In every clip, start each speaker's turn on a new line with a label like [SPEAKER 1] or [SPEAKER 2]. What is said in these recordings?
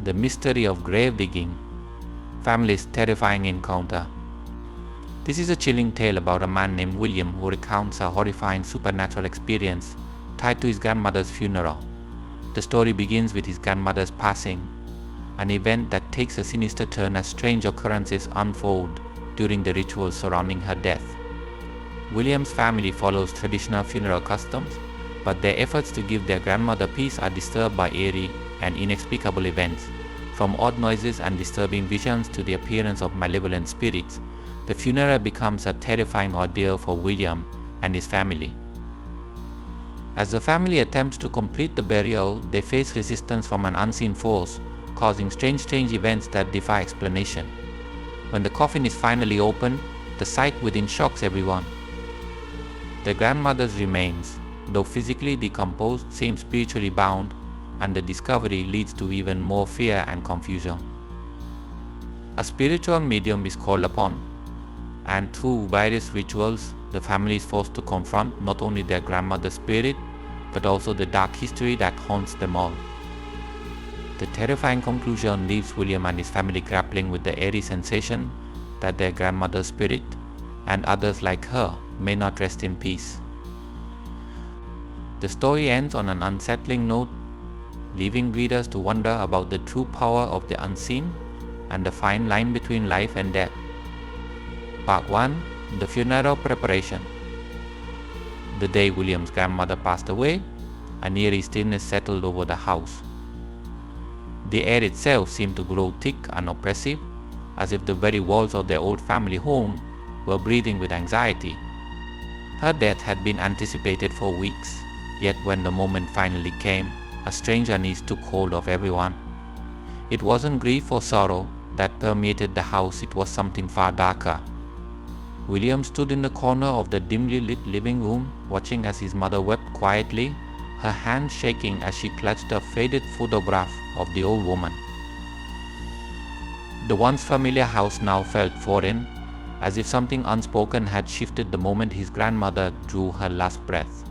[SPEAKER 1] The Mystery of Grave Digging, Family's Terrifying Encounter. This is a chilling tale about a man named William who recounts a horrifying supernatural experience tied to his grandmother's funeral. The story begins with his grandmother's passing, an event that takes a sinister turn as strange occurrences unfold during the rituals surrounding her death. William's family follows traditional funeral customs, but their efforts to give their grandmother peace are disturbed by eerie and inexplicable events. From odd noises and disturbing visions to the appearance of malevolent spirits, the funeral becomes a terrifying ordeal for William and his family. As the family attempts to complete the burial, they face resistance from an unseen force, causing strange events that defy explanation. When the coffin is finally opened, the sight within shocks everyone. The grandmother's remains, though physically decomposed, seem spiritually bound, and the discovery leads to even more fear and confusion. A spiritual medium is called upon, and through various rituals, the family is forced to confront not only their grandmother's spirit, but also the dark history that haunts them all. The terrifying conclusion leaves William and his family grappling with the eerie sensation that their grandmother's spirit and others like her may not rest in peace. The story ends on an unsettling note, leaving readers to wonder about the true power of the unseen and the fine line between life and death. Part 1. The Funeral Preparation. The day William's grandmother passed away, an eerie stillness settled over the house. The air itself seemed to grow thick and oppressive, as if the very walls of their old family home were breathing with anxiety. Her death had been anticipated for weeks, yet when the moment finally came, a strange unease took hold of everyone. It wasn't grief or sorrow that permeated the house, it was something far darker. William stood in the corner of the dimly lit living room, watching as his mother wept quietly, her hands shaking as she clutched a faded photograph of the old woman. The once familiar house now felt foreign, as if something unspoken had shifted the moment his grandmother drew her last breath.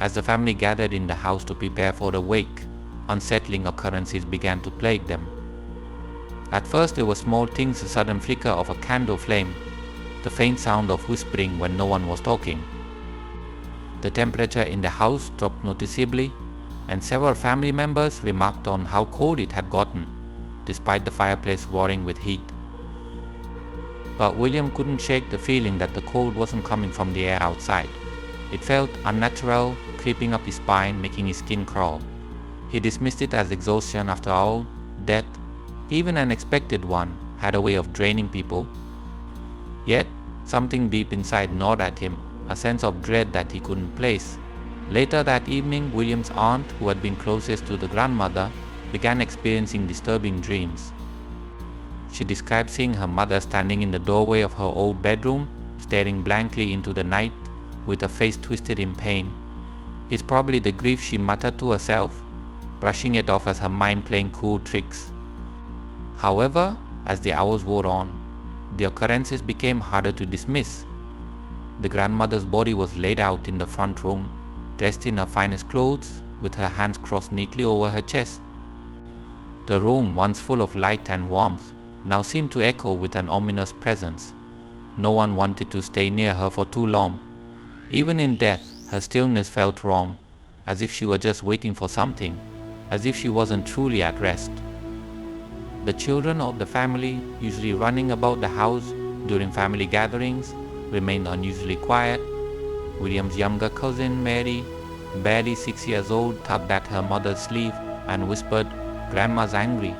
[SPEAKER 1] As the family gathered in the house to prepare for the wake, unsettling occurrences began to plague them. At first there were small things, a sudden flicker of a candle flame, the faint sound of whispering when no one was talking. The temperature in the house dropped noticeably, and several family members remarked on how cold it had gotten, despite the fireplace roaring with heat. But William couldn't shake the feeling that the cold wasn't coming from the air outside. It felt unnatural, creeping up his spine, making his skin crawl. He dismissed it as exhaustion. After all, death, even an expected one, had a way of draining people. Yet, something deep inside gnawed at him, a sense of dread that he couldn't place. Later that evening, William's aunt, who had been closest to the grandmother, began experiencing disturbing dreams. She described seeing her mother standing in the doorway of her old bedroom, staring blankly into the night, with her face twisted in pain. It's probably the grief, she muttered to herself, brushing it off as her mind playing cruel tricks. However, as the hours wore on, the occurrences became harder to dismiss. The grandmother's body was laid out in the front room, dressed in her finest clothes, with her hands crossed neatly over her chest. The room, once full of light and warmth, now seemed to echo with an ominous presence. No one wanted to stay near her for too long. Even in death, her stillness felt wrong, as if she were just waiting for something, as if she wasn't truly at rest. The children of the family, usually running about the house during family gatherings, remained unusually quiet. William's younger cousin, Mary, barely 6 years old, tugged at her mother's sleeve and whispered, "Grandma's angry."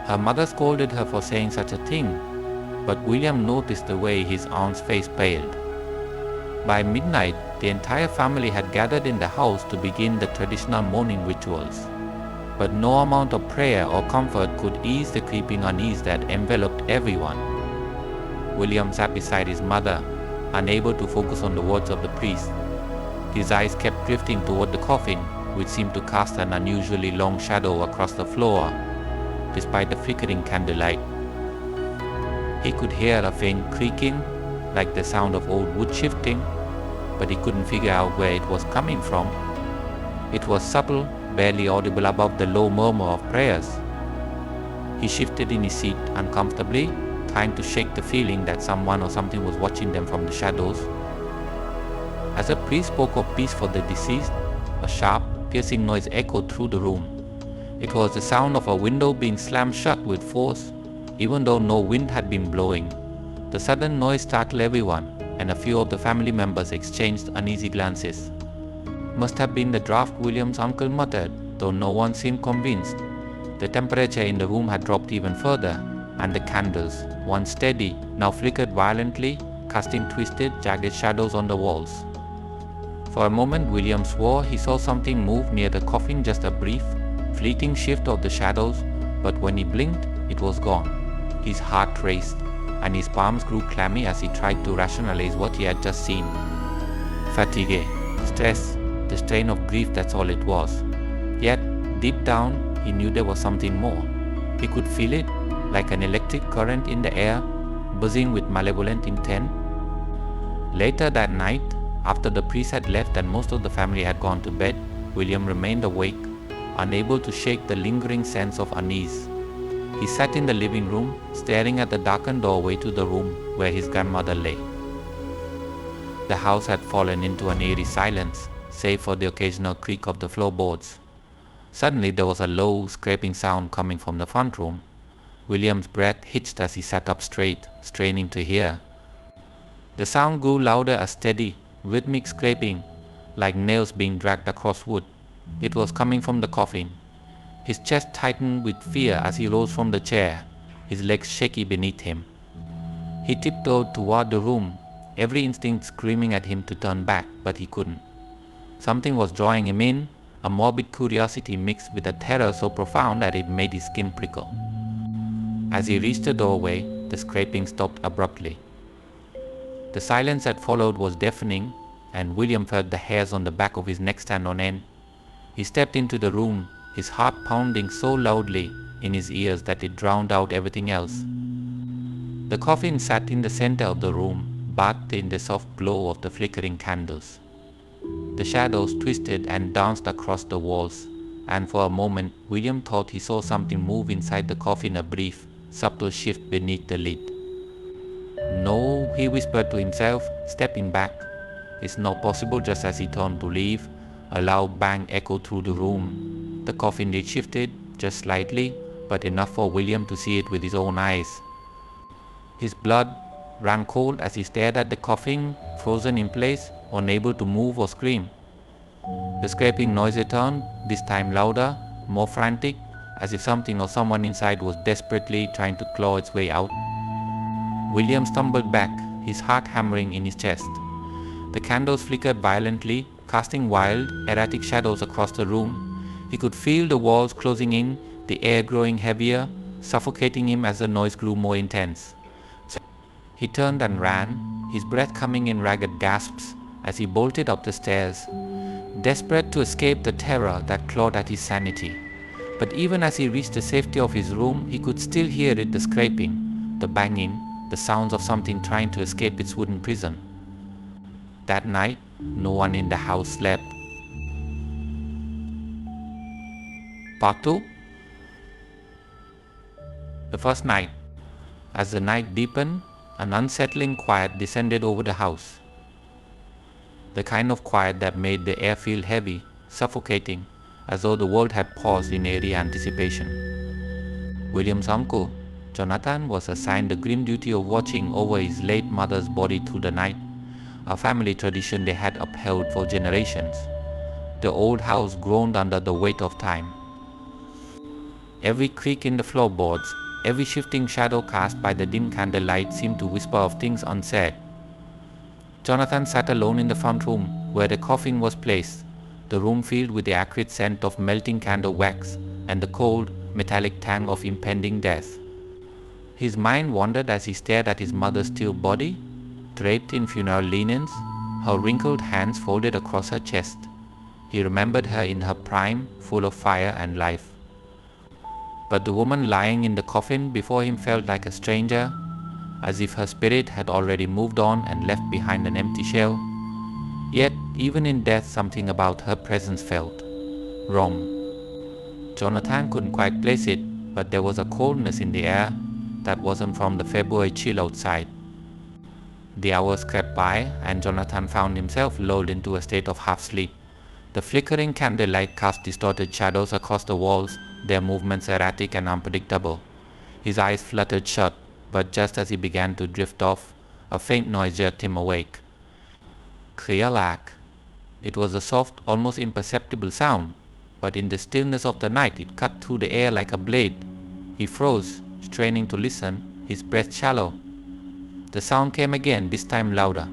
[SPEAKER 1] Her mother scolded her for saying such a thing, but William noticed the way his aunt's face paled. By midnight, the entire family had gathered in the house to begin the traditional morning rituals. But no amount of prayer or comfort could ease the creeping unease that enveloped everyone. William sat beside his mother, unable to focus on the words of the priest. His eyes kept drifting toward the coffin, which seemed to cast an unusually long shadow across the floor, despite the flickering candlelight. He could hear a faint creaking, like the sound of old wood shifting, but he couldn't figure out where it was coming from. It was subtle, barely audible above the low murmur of prayers, He shifted in his seat uncomfortably, trying to shake the feeling that someone or something was watching them from the shadows. As the priest spoke of peace for the deceased, a sharp, piercing noise echoed through the room. It was the sound of a window being slammed shut with force, even though no wind had been blowing. The sudden noise startled everyone, and a few of the family members exchanged uneasy glances. "Must have been the draft," William's uncle muttered, though no one seemed convinced. The temperature in the room had dropped even further, and the candles, once steady, now flickered violently, casting twisted, jagged shadows on the walls. For a moment, William swore he saw something move near the coffin, just a brief, fleeting shift of the shadows, but when he blinked, it was gone. His heart raced, and his palms grew clammy as he tried to rationalize what he had just seen. Fatigue, stress, the strain of grief, that's all it was. Yet, deep down, he knew there was something more. He could feel it, like an electric current in the air, buzzing with malevolent intent. Later that night, after the priest had left and most of the family had gone to bed, William remained awake, unable to shake the lingering sense of unease. He sat in the living room, staring at the darkened doorway to the room where his grandmother lay. The house had fallen into an eerie silence, save for the occasional creak of the floorboards. Suddenly there was a low, scraping sound coming from the front room. William's breath hitched as he sat up straight, straining to hear. The sound grew louder, a steady, rhythmic scraping, like nails being dragged across wood. It was coming from the coffin. His chest tightened with fear as he rose from the chair, his legs shaky beneath him. He tiptoed toward the room, every instinct screaming at him to turn back, but he couldn't. Something was drawing him in, a morbid curiosity mixed with a terror so profound that it made his skin prickle. As he reached the doorway, the scraping stopped abruptly. The silence that followed was deafening, and William felt the hairs on the back of his neck stand on end. He stepped into the room, his heart pounding so loudly in his ears that it drowned out everything else. The coffin sat in the center of the room, bathed in the soft glow of the flickering candles. The shadows twisted and danced across the walls, and for a moment William thought he saw something move inside the coffin, a brief, subtle shift beneath the lid. "No," he whispered to himself, stepping back. "It's not possible." Just as he turned to leave, a loud bang echoed through the room. The coffin lid shifted, just slightly, but enough for William to see it with his own eyes. His blood ran cold as he stared at the coffin, frozen in place, unable to move or scream. The scraping noise returned, this time louder, more frantic, as if something or someone inside was desperately trying to claw its way out. William stumbled back, his heart hammering in his chest. The candles flickered violently, casting wild, erratic shadows across the room. He could feel the walls closing in, the air growing heavier, suffocating him as the noise grew more intense. He turned and ran, his breath coming in ragged gasps as he bolted up the stairs, desperate to escape the terror that clawed at his sanity. But even as he reached the safety of his room, he could still hear it, the scraping, the banging, the sounds of something trying to escape its wooden prison. That night, no one in the house slept. Part 2. The first night. As the night deepened, an unsettling quiet descended over the house. The kind of quiet that made the air feel heavy, suffocating, as though the world had paused in eerie anticipation. William's uncle, Jonathan, was assigned the grim duty of watching over his late mother's body through the night, a family tradition they had upheld for generations. The old house groaned under the weight of time. Every creak in the floorboards, every shifting shadow cast by the dim candlelight seemed to whisper of things unsaid. Jonathan sat alone in the front room where the coffin was placed, the room filled with the acrid scent of melting candle wax and the cold, metallic tang of impending death. His mind wandered as he stared at his mother's still body, draped in funeral linens, her wrinkled hands folded across her chest. He remembered her in her prime, full of fire and life. But the woman lying in the coffin before him felt like a stranger, as if her spirit had already moved on and left behind an empty shell. Yet, even in death, something about her presence felt wrong. Jonathan couldn't quite place it, but there was a coldness in the air that wasn't from the February chill outside. The hours crept by, and Jonathan found himself lulled into a state of half-sleep. The flickering candlelight cast distorted shadows across the walls, their movements erratic and unpredictable. His eyes fluttered shut, but just as he began to drift off, a faint noise jerked him awake. Krialak. It was a soft, almost imperceptible sound, but in the stillness of the night it cut through the air like a blade. He froze, straining to listen, his breath shallow. The sound came again, this time louder.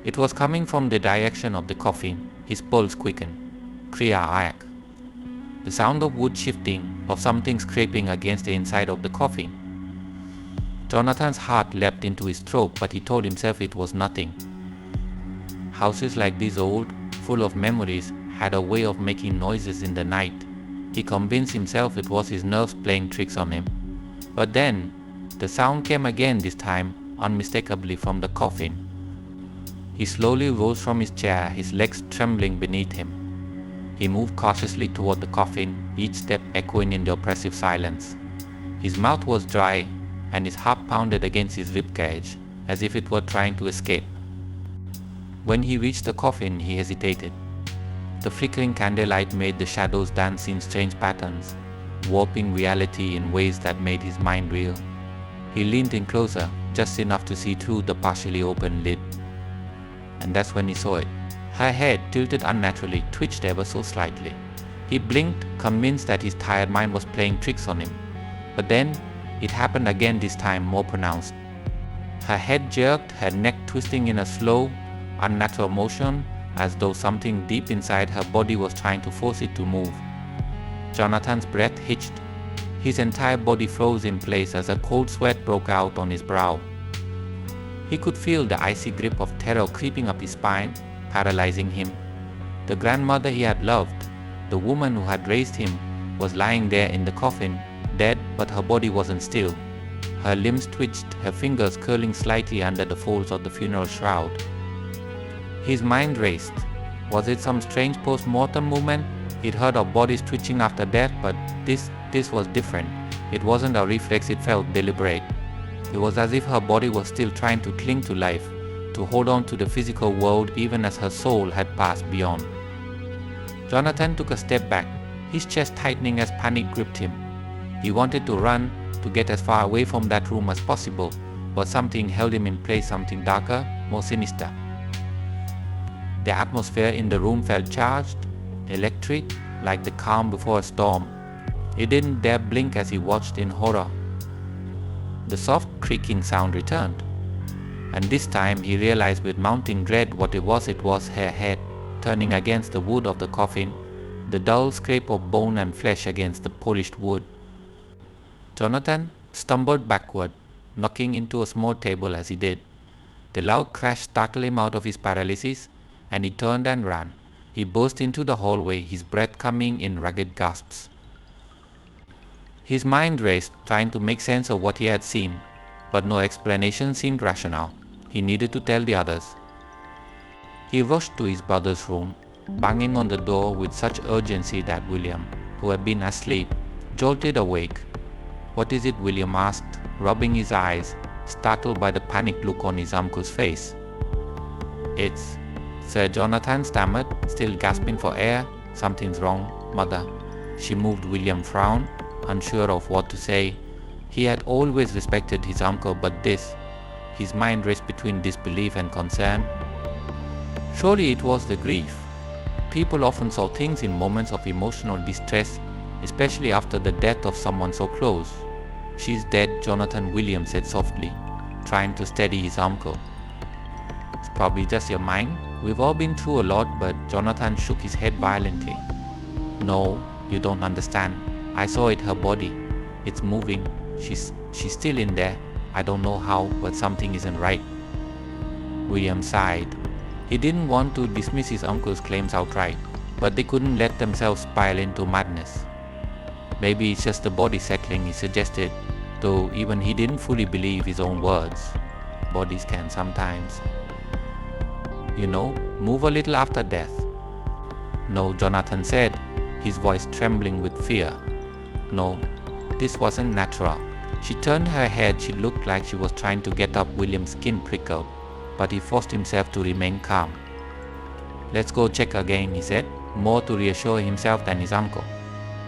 [SPEAKER 1] It was coming from the direction of the coffin. His pulse quickened. Krialak. The sound of wood shifting, of something scraping against the inside of the coffin. Jonathan's heart leapt into his throat, but he told himself it was nothing. Houses like this old, full of memories, had a way of making noises in the night. He convinced himself it was his nerves playing tricks on him. But then, the sound came again, this time unmistakably from the coffin. He slowly rose from his chair, his legs trembling beneath him. He moved cautiously toward the coffin, each step echoing in the oppressive silence. His mouth was dry, and his heart pounded against his ribcage, as if it were trying to escape. When he reached the coffin, he hesitated. The flickering candlelight made the shadows dance in strange patterns, warping reality in ways that made his mind reel. He leaned in closer, just enough to see through the partially open lid. And that's when he saw it. Her head, tilted unnaturally, twitched ever so slightly. He blinked, convinced that his tired mind was playing tricks on him. But then, it happened again, this time more pronounced. Her head jerked, her neck twisting in a slow, unnatural motion, as though something deep inside her body was trying to force it to move. Jonathan's breath hitched. His entire body froze in place as a cold sweat broke out on his brow. He could feel the icy grip of terror creeping up his spine, paralyzing him. The grandmother he had loved, the woman who had raised him, was lying there in the coffin, dead, but her body wasn't still. Her limbs twitched, her fingers curling slightly under the folds of the funeral shroud. His mind raced. Was it some strange post-mortem movement? He'd heard of bodies twitching after death, but this was different. It wasn't a reflex, it felt deliberate. It was as if her body was still trying to cling to life, to hold on to the physical world even as her soul had passed beyond. Jonathan took a step back, his chest tightening as panic gripped him. He wanted to run, to get as far away from that room as possible, but something held him in place, something darker, more sinister. The atmosphere in the room felt charged, electric, like the calm before a storm. He didn't dare blink as he watched in horror. The soft creaking sound returned, and this time he realized with mounting dread what it was her head, turning against the wood of the coffin, the dull scrape of bone and flesh against the polished wood. Jonathan stumbled backward, knocking into a small table as he did. The loud crash startled him out of his paralysis, and he turned and ran. He burst into the hallway, his breath coming in ragged gasps. His mind raced, trying to make sense of what he had seen, but no explanation seemed rational. He needed to tell the others. He rushed to his brother's room, banging on the door with such urgency that William, who had been asleep, jolted awake. "What is it?" William asked, rubbing his eyes, startled by the panicked look on his uncle's face. "It's..." Sir Jonathan stammered, still gasping for air. "Something's wrong, Mother." She moved. William frowned, unsure of what to say. He had always respected his uncle, but this... His mind raced between disbelief and concern. Surely it was the grief. People often saw things in moments of emotional distress, especially after the death of someone so close. "She's dead," Jonathan, William said softly, trying to steady his uncle. "It's probably just your mind. We've all been through a lot," but Jonathan shook his head violently. "No, you don't understand. I saw it, her body. It's moving. She's still in there. I don't know how, but something isn't right." William sighed. He didn't want to dismiss his uncle's claims outright, but they couldn't let themselves spiral into madness. "Maybe it's just the body settling," he suggested, though even he didn't fully believe his own words. Bodies can sometimes, move a little after death. "No," Jonathan said, his voice trembling with fear. "No, This wasn't natural. She turned her head. She looked like she was trying to get up. William's skin prickled, but he forced himself to remain calm. "Let's go check again," he said, more to reassure himself than his uncle.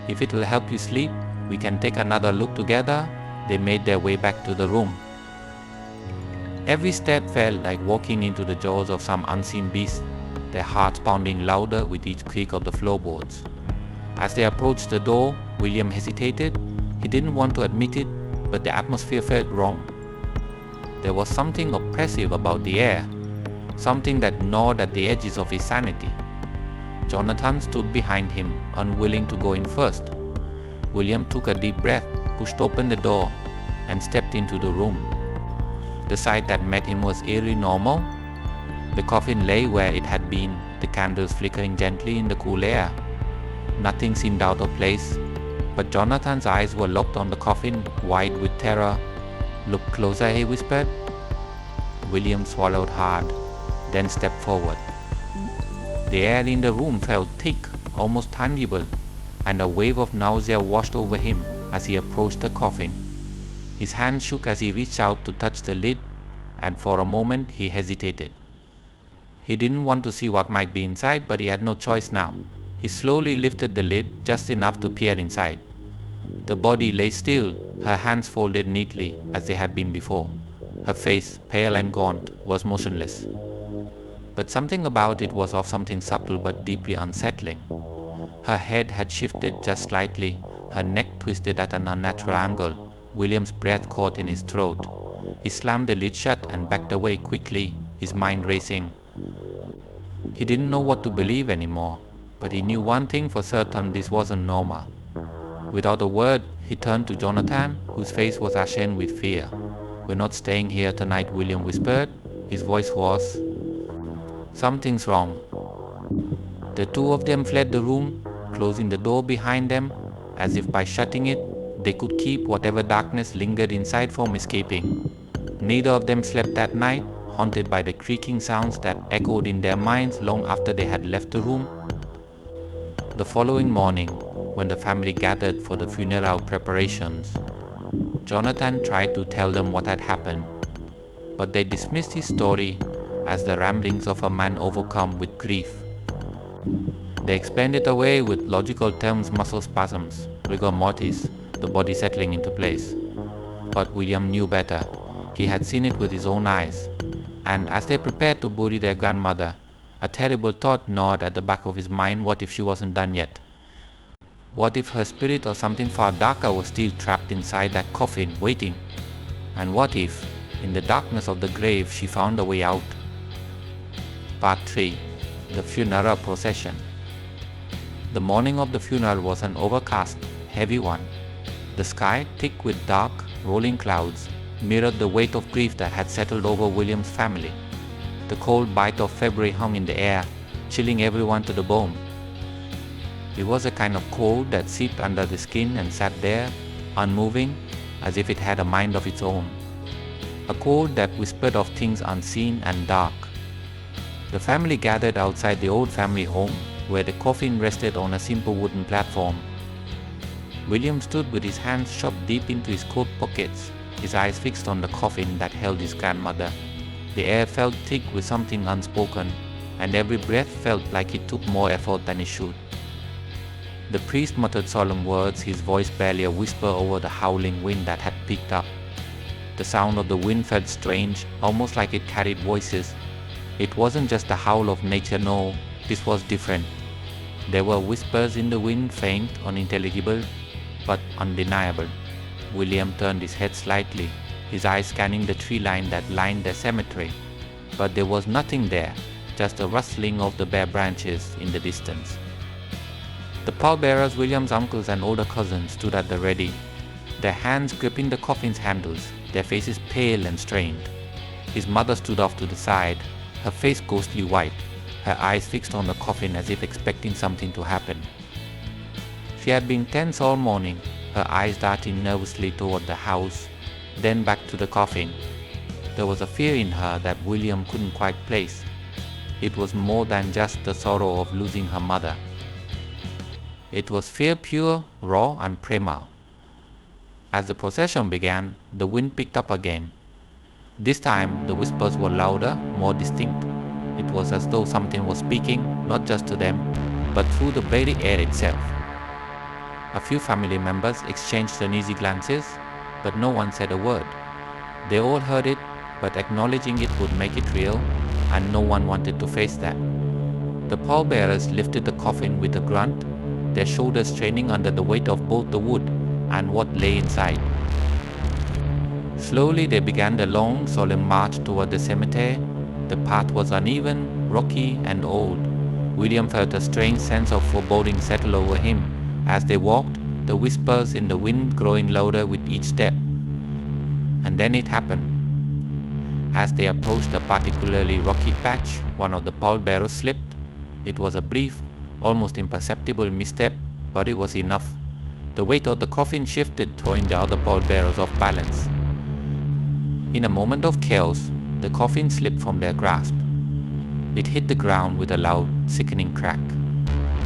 [SPEAKER 1] "If it will help you sleep, we can take another look together." They made their way back to the room. Every step felt like walking into the jaws of some unseen beast, their hearts pounding louder with each creak of the floorboards. As they approached the door, William hesitated. He didn't want to admit it, but the atmosphere felt wrong. There was something oppressive about the air, something that gnawed at the edges of his sanity. Jonathan stood behind him, unwilling to go in first. William took a deep breath, pushed open the door, and stepped into the room. The sight that met him was eerily normal. The coffin lay where it had been, the candles flickering gently in the cool air. Nothing seemed out of place, but Jonathan's eyes were locked on the coffin, wide with terror. "Look closer," he whispered. William swallowed hard, then stepped forward. The air in the room felt thick, almost tangible, and a wave of nausea washed over him as he approached the coffin. His hand shook as he reached out to touch the lid, and for a moment he hesitated. He didn't want to see what might be inside, but he had no choice now. He slowly lifted the lid, just enough to peer inside. The body lay still, her hands folded neatly as they had been before. Her face, pale and gaunt, was motionless. But something about it was of something subtle but deeply unsettling. Her head had shifted just slightly, her neck twisted at an unnatural angle. William's breath caught in his throat. He slammed the lid shut and backed away quickly, his mind racing. He didn't know what to believe anymore, but he knew one thing for certain: this wasn't normal. Without a word, he turned to Jonathan, whose face was ashen with fear. "We're not staying here tonight," William whispered. His voice was, "Something's wrong." The two of them fled the room, closing the door behind them, as if by shutting it, they could keep whatever darkness lingered inside from escaping. Neither of them slept that night, haunted by the creaking sounds that echoed in their minds long after they had left the room. The following morning, when the family gathered for the funeral preparations, Jonathan tried to tell them what had happened, but they dismissed his story as the ramblings of a man overcome with grief. They explained it away with logical terms: muscle spasms, rigor mortis, the body settling into place. But William knew better. He had seen it with his own eyes. And as they prepared to bury their grandmother, a terrible thought gnawed at the back of his mind: what if she wasn't done yet? What if her spirit or something far darker was still trapped inside that coffin, waiting? And what if, in the darkness of the grave, she found a way out? Part 3. The Funeral Procession. The morning of the funeral was an overcast, heavy one. The sky, thick with dark, rolling clouds, mirrored the weight of grief that had settled over William's family. The cold bite of February hung in the air, chilling everyone to the bone. It was a kind of cold that seeped under the skin and sat there, unmoving, as if it had a mind of its own. A cold that whispered of things unseen and dark. The family gathered outside the old family home, where the coffin rested on a simple wooden platform. William stood with his hands shoved deep into his coat pockets, his eyes fixed on the coffin that held his grandmother. The air felt thick with something unspoken, and every breath felt like it took more effort than it should. The priest muttered solemn words, his voice barely a whisper over the howling wind that had picked up. The sound of the wind felt strange, almost like it carried voices. It wasn't just the howl of nature, no, this was different. There were whispers in the wind, faint, unintelligible, but undeniable. William turned his head slightly, his eyes scanning the tree line that lined the cemetery. But there was nothing there, just a rustling of the bare branches in the distance. The pallbearers, William's uncles and older cousins, stood at the ready, their hands gripping the coffin's handles, their faces pale and strained. His mother stood off to the side, her face ghostly white, her eyes fixed on the coffin as if expecting something to happen. She had been tense all morning, her eyes darting nervously toward the house, then back to the coffin. There was a fear in her that William couldn't quite place. It was more than just the sorrow of losing her mother. It was fear pure, raw and primal. As the procession began, the wind picked up again. This time, the whispers were louder, more distinct. It was as though something was speaking, not just to them, but through the very air itself. A few family members exchanged uneasy glances, but no one said a word. They all heard it, but acknowledging it would make it real, and no one wanted to face that. The pallbearers lifted the coffin with a grunt, their shoulders straining under the weight of both the wood and what lay inside. Slowly they began the long, solemn march toward the cemetery. The path was uneven, rocky, and old. William felt a strange sense of foreboding settle over him. As they walked, the whispers in the wind growing louder with each step. And then it happened. As they approached a particularly rocky patch, one of the pallbearers slipped. It was a brief, almost imperceptible misstep, but it was enough. The weight of the coffin shifted, throwing the other pallbearers off balance. In a moment of chaos, the coffin slipped from their grasp. It hit the ground with a loud, sickening crack.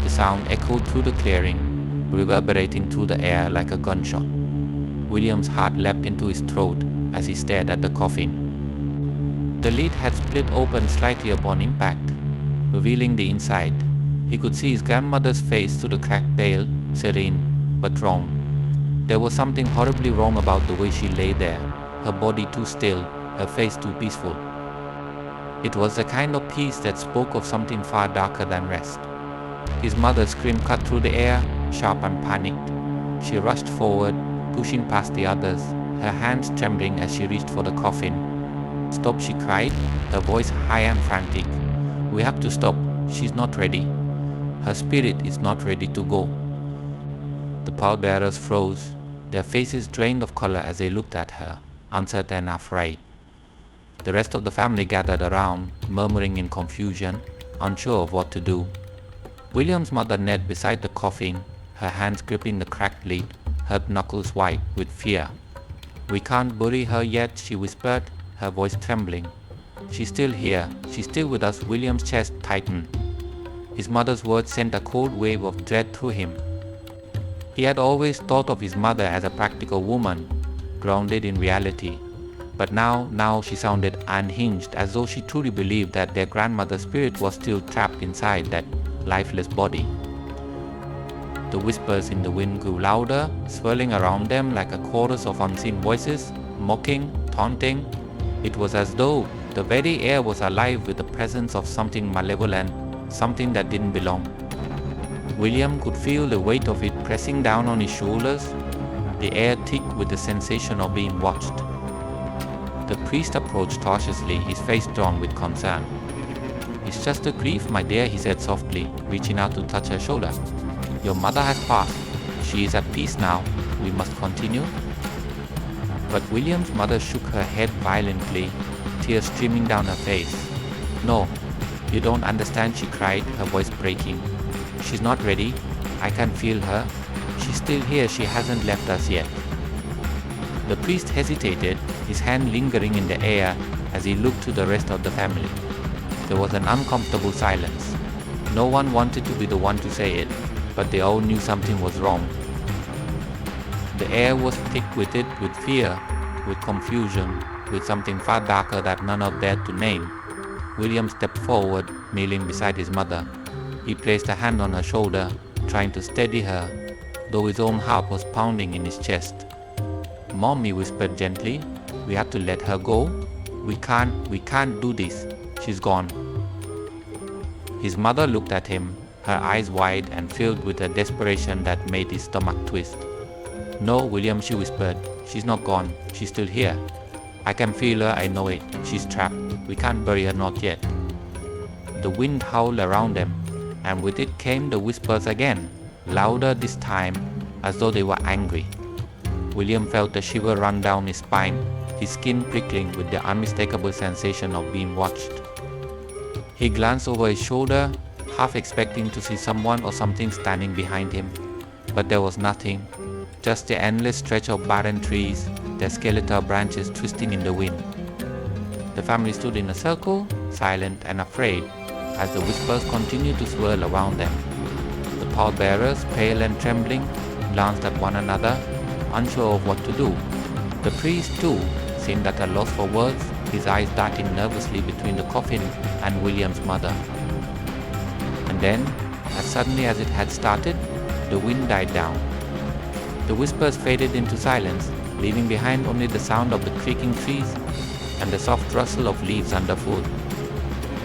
[SPEAKER 1] The sound echoed through the clearing, reverberating through the air like a gunshot. William's heart leapt into his throat as he stared at the coffin. The lid had split open slightly upon impact, revealing the inside. He could see his grandmother's face through the cracked veil, serene, but wrong. There was something horribly wrong about the way she lay there, her body too still, her face too peaceful. It was the kind of peace that spoke of something far darker than rest. His mother's scream cut through the air, sharp and panicked. She rushed forward, pushing past the others, her hands trembling as she reached for the coffin. "Stop," she cried, her voice high and frantic. "We have to stop. She's not ready. Her spirit is not ready to go." The pallbearers froze, their faces drained of color as they looked at her, uncertain and afraid. The rest of the family gathered around, murmuring in confusion, unsure of what to do. William's mother knelt beside the coffin, her hands gripping the cracked lid, her knuckles white with fear. "We can't bury her yet," she whispered, her voice trembling. "She's still here. She's still with us." William's chest tightened. His mother's words sent a cold wave of dread through him. He had always thought of his mother as a practical woman, grounded in reality. But now she sounded unhinged, as though she truly believed that their grandmother's spirit was still trapped inside that lifeless body. The whispers in the wind grew louder, swirling around them like a chorus of unseen voices, mocking, taunting. It was as though the very air was alive with the presence of something malevolent, something that didn't belong. William could feel the weight of it pressing down on his shoulders, the air thick with the sensation of being watched. The priest approached cautiously, his face drawn with concern. "It's just a grief, my dear," he said softly, reaching out to touch her shoulder. "Your mother has passed. She is at peace now. We must continue." But William's mother shook her head violently, tears streaming down her face. "No, you don't understand," she cried, her voice breaking. "She's not ready. I can feel her. She's still here. She hasn't left us yet." The priest hesitated, his hand lingering in the air as he looked to the rest of the family. There was an uncomfortable silence. No one wanted to be the one to say it, but they all knew something was wrong. The air was thick with it, with fear, with confusion, with something far darker that none of dared to name. William stepped forward, kneeling beside his mother. He placed a hand on her shoulder, trying to steady her, though his own heart was pounding in his chest. "Mom," he whispered gently, "we have to let her go. We can't do this. She's gone." His mother looked at him, her eyes wide and filled with a desperation that made his stomach twist. "No, William," she whispered, "she's not gone. She's still here. I can feel her, I know it. She's trapped. We can't bury her, not yet." The wind howled around them, and with it came the whispers again, louder this time, as though they were angry. William felt a shiver run down his spine, his skin prickling with the unmistakable sensation of being watched. He glanced over his shoulder, half expecting to see someone or something standing behind him, but there was nothing, just the endless stretch of barren trees, their skeletal branches twisting in the wind. The family stood in a circle, silent and afraid, as the whispers continued to swirl around them. The pallbearers, pale and trembling, glanced at one another, unsure of what to do. The priest, too, seemed at a loss for words, his eyes darting nervously between the coffin and William's mother. And then, as suddenly as it had started, the wind died down. The whispers faded into silence, leaving behind only the sound of the creaking trees and the soft rustle of leaves underfoot.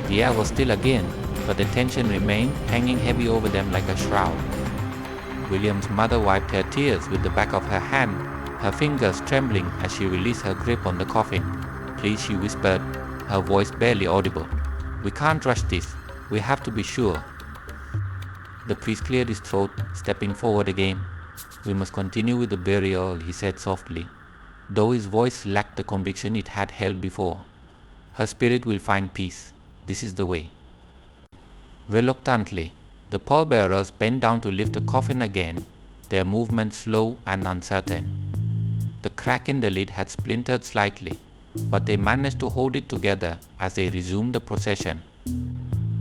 [SPEAKER 1] The air was still again, but the tension remained, hanging heavy over them like a shroud. William's mother wiped her tears with the back of her hand, her fingers trembling as she released her grip on the coffin. "Please," she whispered, her voice barely audible. "We can't rush this. We have to be sure." The priest cleared his throat, stepping forward again. "We must continue with the burial," he said softly, though his voice lacked the conviction it had held before. "Her spirit will find peace. This is the way." Reluctantly, the pallbearers bent down to lift the coffin again, their movements slow and uncertain. The crack in the lid had splintered slightly, but they managed to hold it together as they resumed the procession.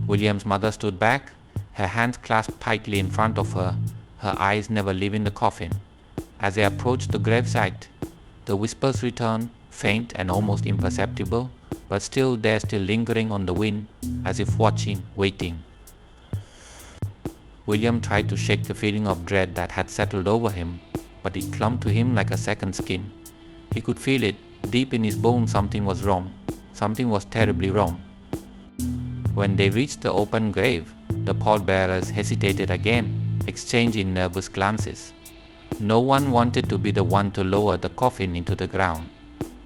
[SPEAKER 1] William's mother stood back, her hands clasped tightly in front of her, her eyes never leaving the coffin. As they approached the gravesite, the whispers returned, faint and almost imperceptible, but still lingering on the wind, as if watching, waiting. William tried to shake the feeling of dread that had settled over him, but it clung to him like a second skin. He could feel it, deep in his bones. Something was wrong. Something was terribly wrong. When they reached the open grave, the pallbearers hesitated again, exchanging nervous glances. No one wanted to be the one to lower the coffin into the ground.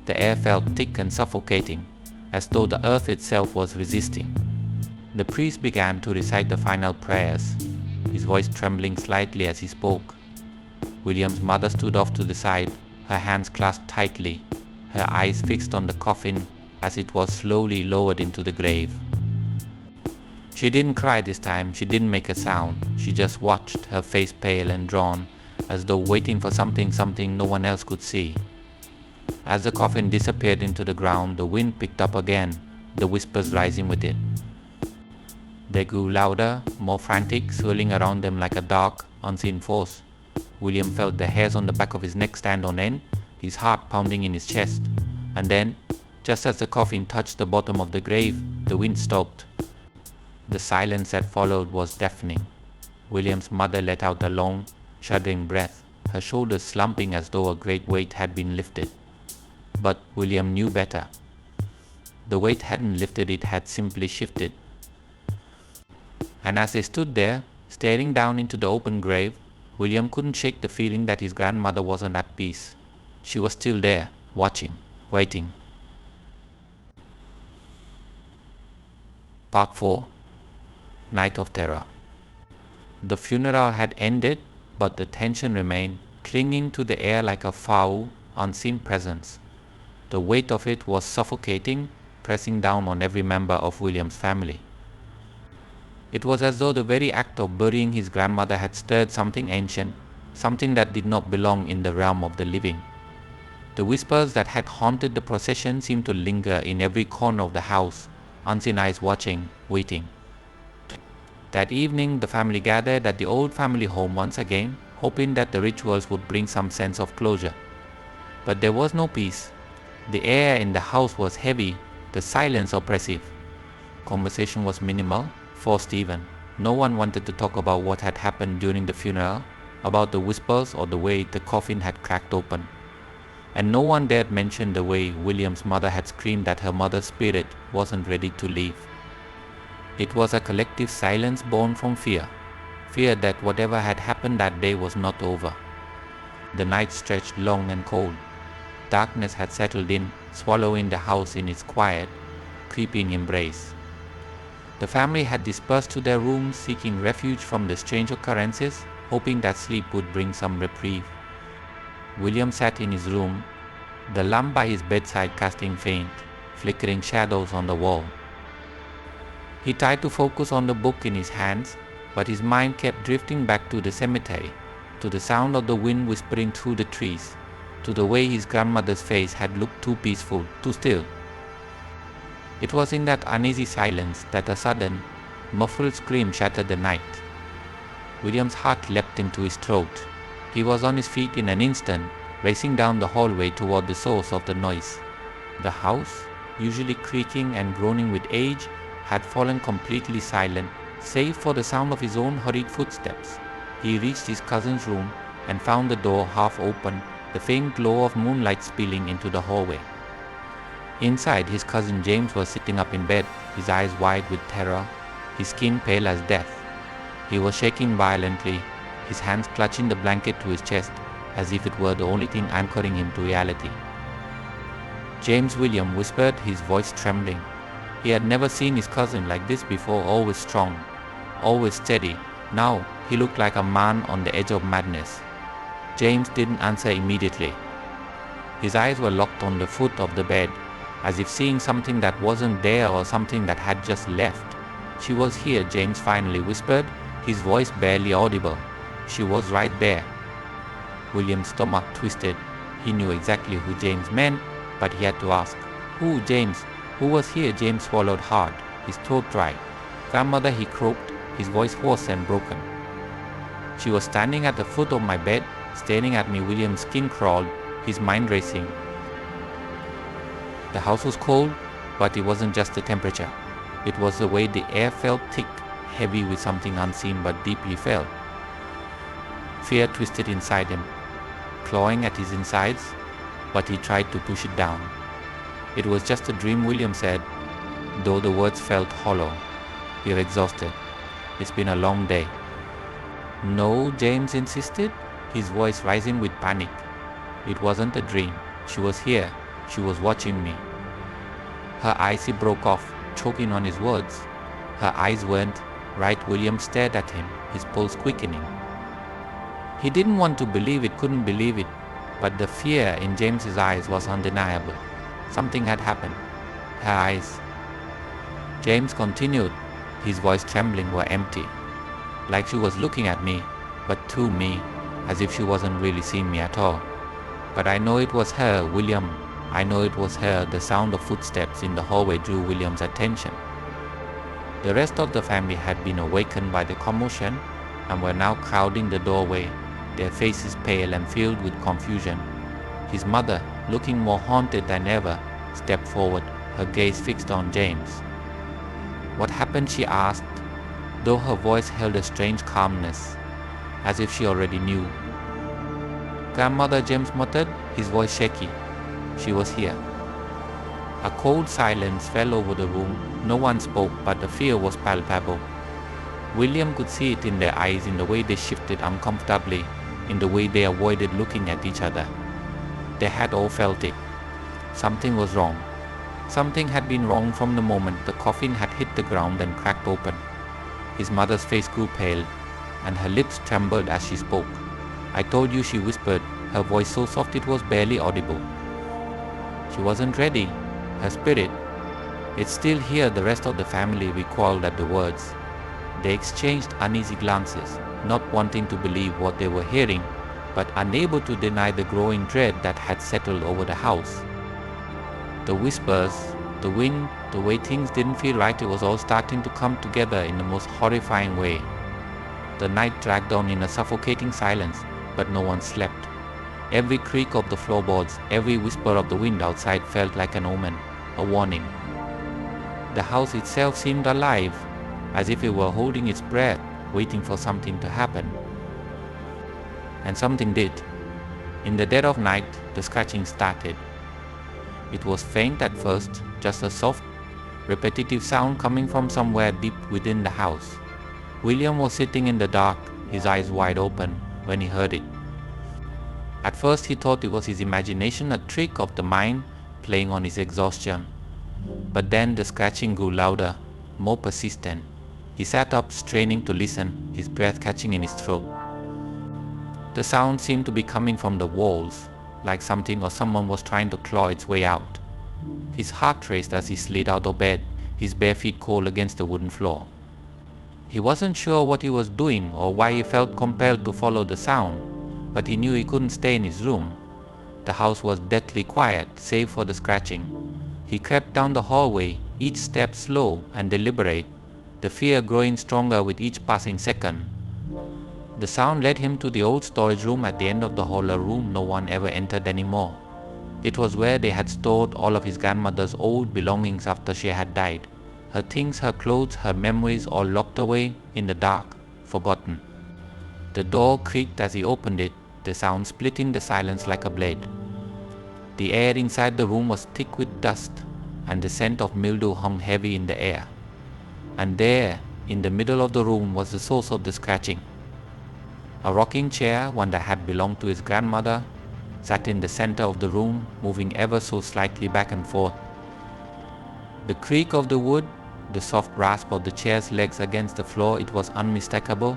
[SPEAKER 1] The air felt thick and suffocating, as though the earth itself was resisting. The priest began to recite the final prayers, his voice trembling slightly as he spoke. William's mother stood off to the side, her hands clasped tightly, her eyes fixed on the coffin as it was slowly lowered into the grave. She didn't cry this time, she didn't make a sound, she just watched, her face pale and drawn, as though waiting for something no one else could see. As the coffin disappeared into the ground, the wind picked up again, the whispers rising with it. They grew louder, more frantic, swirling around them like a dark, unseen force. William felt the hairs on the back of his neck stand on end, his heart pounding in his chest. And then, just as the coffin touched the bottom of the grave, the wind stopped. The silence that followed was deafening. William's mother let out a long, shuddering breath, her shoulders slumping as though a great weight had been lifted. But William knew better. The weight hadn't lifted, it had simply shifted. And as they stood there, staring down into the open grave, William couldn't shake the feeling that his grandmother wasn't at peace. She was still there, watching, waiting. Part 4. Night of Terror. The funeral had ended, but the tension remained, clinging to the air like a foul, unseen presence. The weight of it was suffocating, pressing down on every member of William's family. It was as though the very act of burying his grandmother had stirred something ancient, something that did not belong in the realm of the living. The whispers that had haunted the procession seemed to linger in every corner of the house, unseen eyes watching, waiting. That evening, the family gathered at the old family home once again, hoping that the rituals would bring some sense of closure. But there was no peace. The air in the house was heavy, the silence oppressive. Conversation was minimal, forced even. No one wanted to talk about what had happened during the funeral, about the whispers or the way the coffin had cracked open. And no one dared mention the way William's mother had screamed that her mother's spirit wasn't ready to leave. It was a collective silence born from fear that whatever had happened that day was not over. The night stretched long and cold. Darkness had settled in, swallowing the house in its quiet, creeping embrace. The family had dispersed to their rooms, seeking refuge from the strange occurrences, hoping that sleep would bring some reprieve. William sat in his room, the lamp by his bedside casting faint, flickering shadows on the wall. He tried to focus on the book in his hands, but his mind kept drifting back to the cemetery, to the sound of the wind whispering through the trees, to the way his grandmother's face had looked too peaceful, too still. It was in that uneasy silence that a sudden, muffled scream shattered the night. William's heart leapt into his throat. He was on his feet in an instant, racing down the hallway toward the source of the noise. The house, usually creaking and groaning with age, had fallen completely silent, save for the sound of his own hurried footsteps. He reached his cousin's room and found the door half open, the faint glow of moonlight spilling into the hallway. Inside, his cousin James was sitting up in bed, his eyes wide with terror, his skin pale as death. He was shaking violently, his hands clutching the blanket to his chest, as if it were the only thing anchoring him to reality. James William whispered, his voice trembling. He had never seen his cousin like this before, always strong, always steady. Now he looked like a man on the edge of madness. James didn't answer immediately. His eyes were locked on the foot of the bed, as if seeing something that wasn't there or something that had just left. She was here, James finally whispered, his voice barely audible. She was right there. William's stomach twisted. He knew exactly who James meant, but he had to ask, "Who, James? Who was here?" James swallowed hard, his throat dry. "Grandmother," he croaked, his voice hoarse and broken. She was standing at the foot of my bed, staring at me. William's skin crawled, his mind racing. The house was cold, but it wasn't just the temperature. It was the way the air felt thick, heavy with something unseen but deeply felt. Fear twisted inside him, clawing at his insides, but he tried to push it down. "It was just a dream," William said, though the words felt hollow. "We're exhausted. It's been a long day." "No," James insisted, his voice rising with panic. "It wasn't a dream. She was here. She was watching me." Her eyes, he broke off, choking on his words. Her eyes weren't right. William stared at him, his pulse quickening. He didn't want to believe it, couldn't believe it, but the fear in James's eyes was undeniable. Something had happened. Her eyes. James continued, his voice trembling, were empty. Like she was looking at me, but to me, as if she wasn't really seeing me at all. "But I know it was her, William. I know it was her." The sound of footsteps in the hallway drew William's attention. The rest of the family had been awakened by the commotion and were now crowding the doorway, their faces pale and filled with confusion. His mother, looking more haunted than ever, stepped forward, her gaze fixed on James. "What happened?" she asked, though her voice held a strange calmness, as if she already knew. "Grandmother," James muttered, his voice shaky. "She was here." A cold silence fell over the room. No one spoke, but the fear was palpable. William could see it in their eyes, in the way they shifted uncomfortably, in the way they avoided looking at each other. They had all felt it. Something was wrong. Something had been wrong from the moment the coffin had hit the ground and cracked open. His mother's face grew pale, and her lips trembled as she spoke. "I told you," she whispered, her voice so soft it was barely audible. She wasn't ready. Her spirit. "It's still here," the rest of the family recoiled at the words. They exchanged uneasy glances, not wanting to believe what they were hearing, but unable to deny the growing dread that had settled over the house. The whispers, the wind, the way things didn't feel right, it was all starting to come together in the most horrifying way. The night dragged on in a suffocating silence, but no one slept. Every creak of the floorboards, every whisper of the wind outside felt like an omen, a warning. The house itself seemed alive, as if it were holding its breath, waiting for something to happen. And something did. In the dead of night, the scratching started. It was faint at first, just a soft, repetitive sound coming from somewhere deep within the house. William was sitting in the dark, his eyes wide open, when he heard it. At first he thought it was his imagination, a trick of the mind playing on his exhaustion. But then the scratching grew louder, more persistent. He sat up, straining to listen, his breath catching in his throat. The sound seemed to be coming from the walls, like something or someone was trying to claw its way out. His heart raced as he slid out of bed, his bare feet cold against the wooden floor. He wasn't sure what he was doing or why he felt compelled to follow the sound, but he knew he couldn't stay in his room. The house was deathly quiet, save for the scratching. He crept down the hallway, each step slow and deliberate, the fear growing stronger with each passing second. The sound led him to the old storage room at the end of the hall, a room no one ever entered anymore. It was where they had stored all of his grandmother's old belongings after she had died. Her things, her clothes, her memories, all locked away in the dark, forgotten. The door creaked as he opened it, the sound splitting the silence like a blade. The air inside the room was thick with dust, and the scent of mildew hung heavy in the air. And there, in the middle of the room, was the source of the scratching. A rocking chair, one that had belonged to his grandmother, sat in the center of the room, moving ever so slightly back and forth. The creak of the wood, the soft rasp of the chair's legs against the floor, it was unmistakable,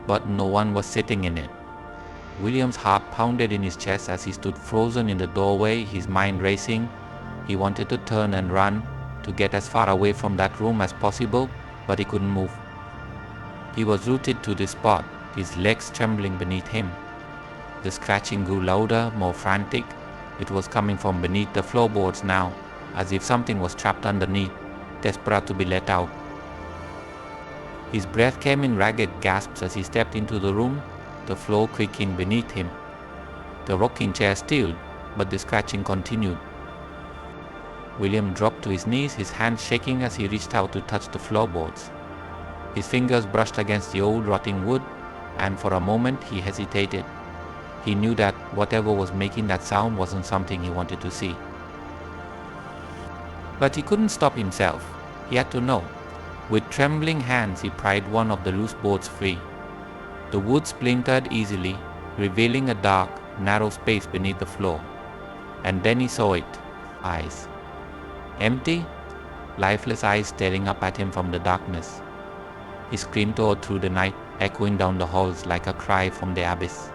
[SPEAKER 1] but no one was sitting in it. William's heart pounded in his chest as he stood frozen in the doorway, his mind racing. He wanted to turn and run, to get as far away from that room as possible, but he couldn't move. He was rooted to this spot, his legs trembling beneath him. The scratching grew louder, more frantic. It was coming from beneath the floorboards now, as if something was trapped underneath, desperate to be let out. His breath came in ragged gasps as he stepped into the room, the floor creaking beneath him. The rocking chair stilled, but the scratching continued. William dropped to his knees, his hands shaking as he reached out to touch the floorboards. His fingers brushed against the old rotting wood, and for a moment he hesitated. He knew that whatever was making that sound wasn't something he wanted to see. But he couldn't stop himself. He had to know. With trembling hands he pried one of the loose boards free. The wood splintered easily, revealing a dark, narrow space beneath the floor. And then he saw it. Eyes. Empty, lifeless eyes staring up at him from the darkness. His scream tore through the night, echoing down the halls like a cry from the abyss.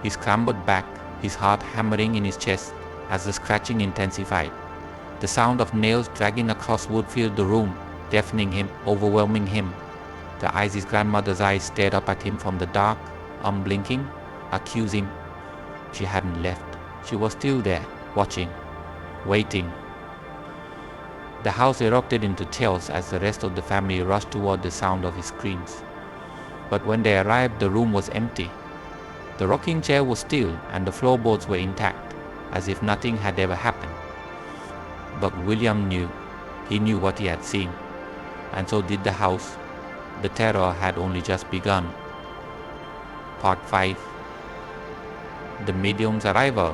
[SPEAKER 1] He scrambled back, his heart hammering in his chest as the scratching intensified. The sound of nails dragging across wood filled the room, deafening him, overwhelming him. The eyes, his grandmother's eyes, stared up at him from the dark, unblinking, accusing. She hadn't left. She was still there, watching, waiting. The house erupted into chaos as the rest of the family rushed toward the sound of his screams. But when they arrived, the room was empty. The rocking chair was still and the floorboards were intact, as if nothing had ever happened. But William knew. He knew what he had seen. And so did the house. The terror had only just begun. Part 5. The medium's arrival.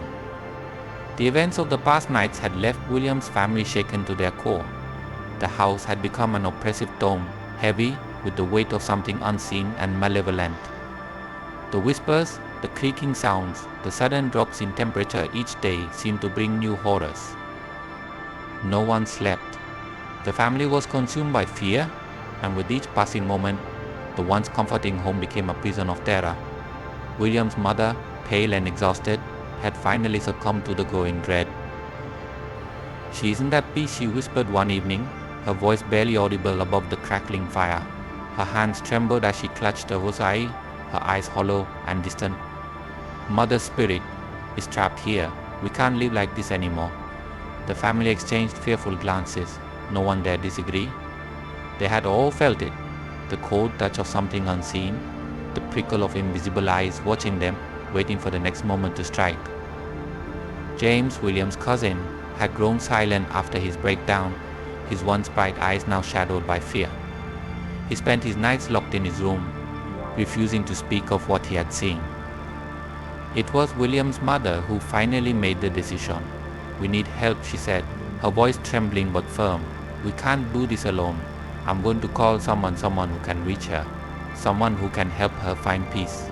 [SPEAKER 1] The events of the past nights had left William's family shaken to their core. The house had become an oppressive tome, heavy with the weight of something unseen and malevolent. The whispers, the creaking sounds, the sudden drops in temperature each day seemed to bring new horrors. No one slept. The family was consumed by fear, and with each passing moment, the once comforting home became a prison of terror. William's mother, pale and exhausted, had finally succumbed to the growing dread. "She isn't at peace," she whispered one evening, her voice barely audible above the crackling fire. Her hands trembled as she clutched a rosary, her eyes hollow and distant. "Mother's spirit is trapped here. We can't live like this anymore." The family exchanged fearful glances. No one dared disagree. They had all felt it, the cold touch of something unseen, the prickle of invisible eyes watching them, waiting for the next moment to strike. James, William's cousin, had grown silent after his breakdown, his once bright eyes now shadowed by fear. He spent his nights locked in his room, refusing to speak of what he had seen. It was William's mother who finally made the decision. "We need help," she said, her voice trembling but firm. "We can't do this alone. I'm going to call someone who can reach her, someone who can help her find peace."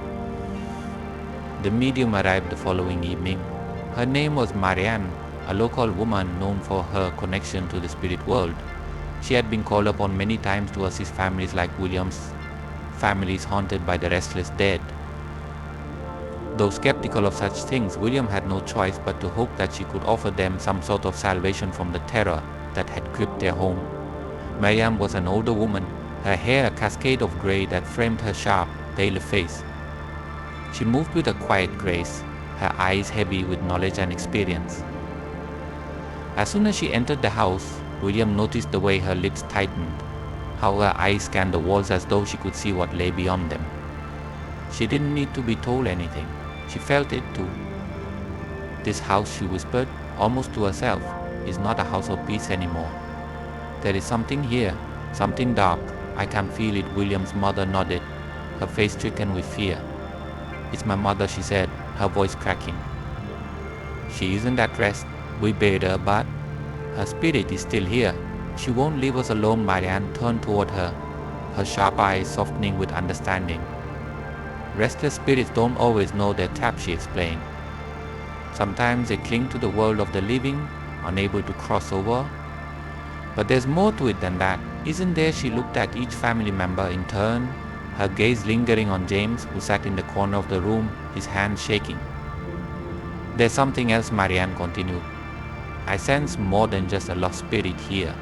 [SPEAKER 1] The medium arrived the following evening. Her name was Marianne, a local woman known for her connection to the spirit world. She had been called upon many times to assist families like William's, families haunted by the restless dead. Though skeptical of such things, William had no choice but to hope that she could offer them some sort of salvation from the terror that had gripped their home. Marianne was an older woman, her hair a cascade of grey that framed her sharp, pale face. She moved with a quiet grace, her eyes heavy with knowledge and experience. As soon as she entered the house, William noticed the way her lips tightened. how her eyes scanned the walls as though she could see what lay beyond them. She didn't need to be told anything. She felt it too. This house, she whispered, almost to herself, is not a house of peace anymore. There is something here, something dark. I can feel it. William's mother nodded, her face stricken with fear. It's my mother, she said, her voice cracking. She isn't at rest. We buried her, but her spirit is still here. She won't leave us alone. Marianne turned toward her, her sharp eyes softening with understanding. Restless spirits don't always know their trap, she explained. Sometimes they cling to the world of the living, unable to cross over. But there's more to it than that, isn't there? She looked at each family member in turn, her gaze lingering on James, who sat in the corner of the room, his hands shaking. There's something else, Marianne continued. I sense more than just a lost spirit here.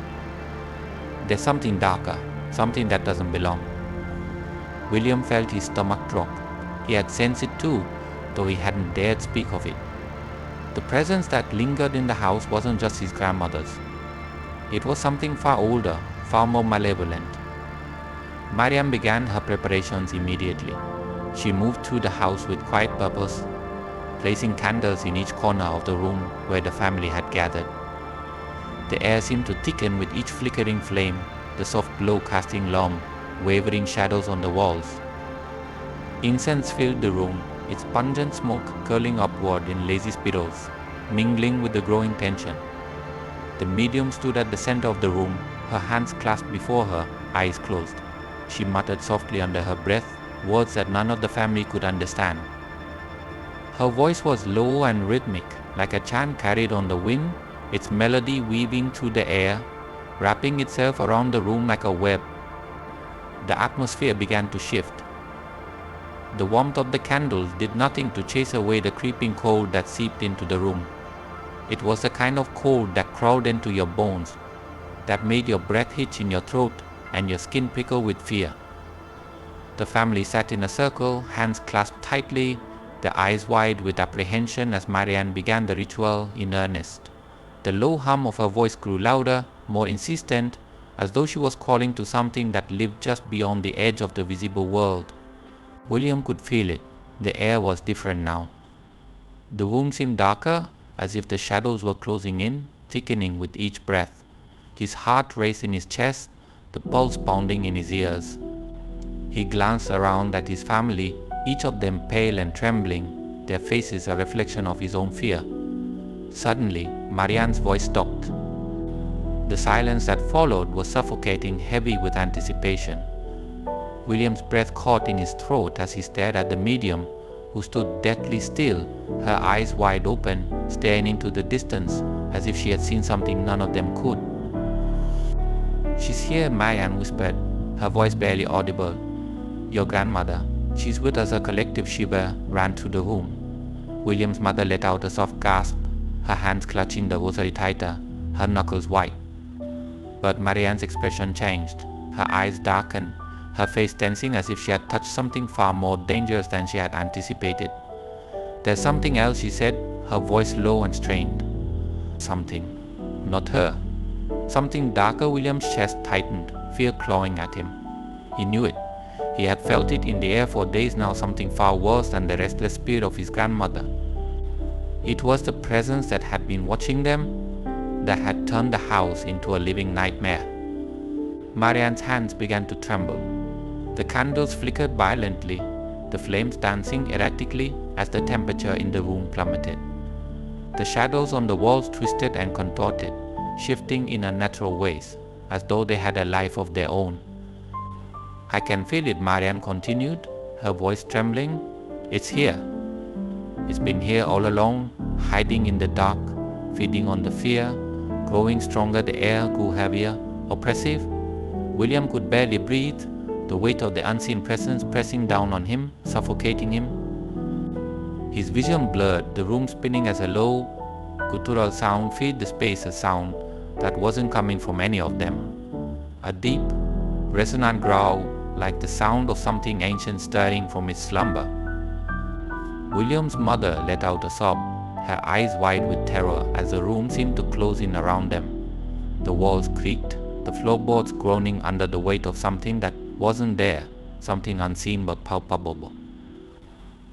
[SPEAKER 1] There's something darker, something that doesn't belong. William felt his stomach drop. He had sensed it too, though he hadn't dared speak of it. The presence that lingered in the house wasn't just his grandmother's. It was something far older, far more malevolent. Marianne began her preparations immediately. She moved through the house with quiet purpose, placing candles in each corner of the room where the family had gathered. The air seemed to thicken with each flickering flame, the soft glow casting long, wavering shadows on the walls. Incense filled the room, its pungent smoke curling upward in lazy spirals, mingling with the growing tension. The medium stood at the center of the room, her hands clasped before her, eyes closed. She muttered softly under her breath, words that none of the family could understand. Her voice was low and rhythmic, like a chant carried on the wind, its melody weaving through the air, wrapping itself around the room like a web. The atmosphere began to shift. The warmth of the candles did nothing to chase away the creeping cold that seeped into the room. It was the kind of cold that crawled into your bones, that made your breath hitch in your throat and your skin prickle with fear. The family sat in a circle, hands clasped tightly, their eyes wide with apprehension as Marianne began the ritual in earnest. The low hum of her voice grew louder, more insistent, as though she was calling to something that lived just beyond the edge of the visible world. William could feel it. The air was different now. The room seemed darker, as if the shadows were closing in, thickening with each breath. His heart raced in his chest, the pulse pounding in his ears. He glanced around at his family, each of them pale and trembling, their faces a reflection of his own fear. Suddenly, Marianne's voice stopped. The silence that followed was suffocating, heavy with anticipation. William's breath caught in his throat as he stared at the medium, who stood deathly still, her eyes wide open, staring into the distance as if she had seen something none of them could. She's here, Marianne whispered, her voice barely audible. Your grandmother. She's with us. A collective shiver ran through the room. William's mother let out a soft gasp, her hands clutching the rosary tighter, her knuckles white. But Marianne's expression changed. Her eyes darkened, her face tensing as if she had touched something far more dangerous than she had anticipated. There's something else, she said, her voice low and strained. Something. Not her. Something darker. William's chest tightened, fear clawing at him. He knew it. He had felt it in the air for days now, something far worse than the restless spirit of his grandmother. It was the presence that had been watching them, that had turned the house into a living nightmare. Marianne's hands began to tremble. The candles flickered violently, the flames dancing erratically as the temperature in the room plummeted. The shadows on the walls twisted and contorted, shifting in unnatural ways, as though they had a life of their own. I can feel it, Marianne continued, her voice trembling. It's here. It's been here all along, hiding in the dark, feeding on the fear, growing stronger. The air grew heavier, oppressive. William could barely breathe, the weight of the unseen presence pressing down on him, suffocating him. His vision blurred, the room spinning as a low, guttural sound filled the space, a sound that wasn't coming from any of them. A deep, resonant growl, like the sound of something ancient stirring from its slumber. William's mother let out a sob, her eyes wide with terror as the room seemed to close in around them. The walls creaked, the floorboards groaning under the weight of something that wasn't there, something unseen but palpable.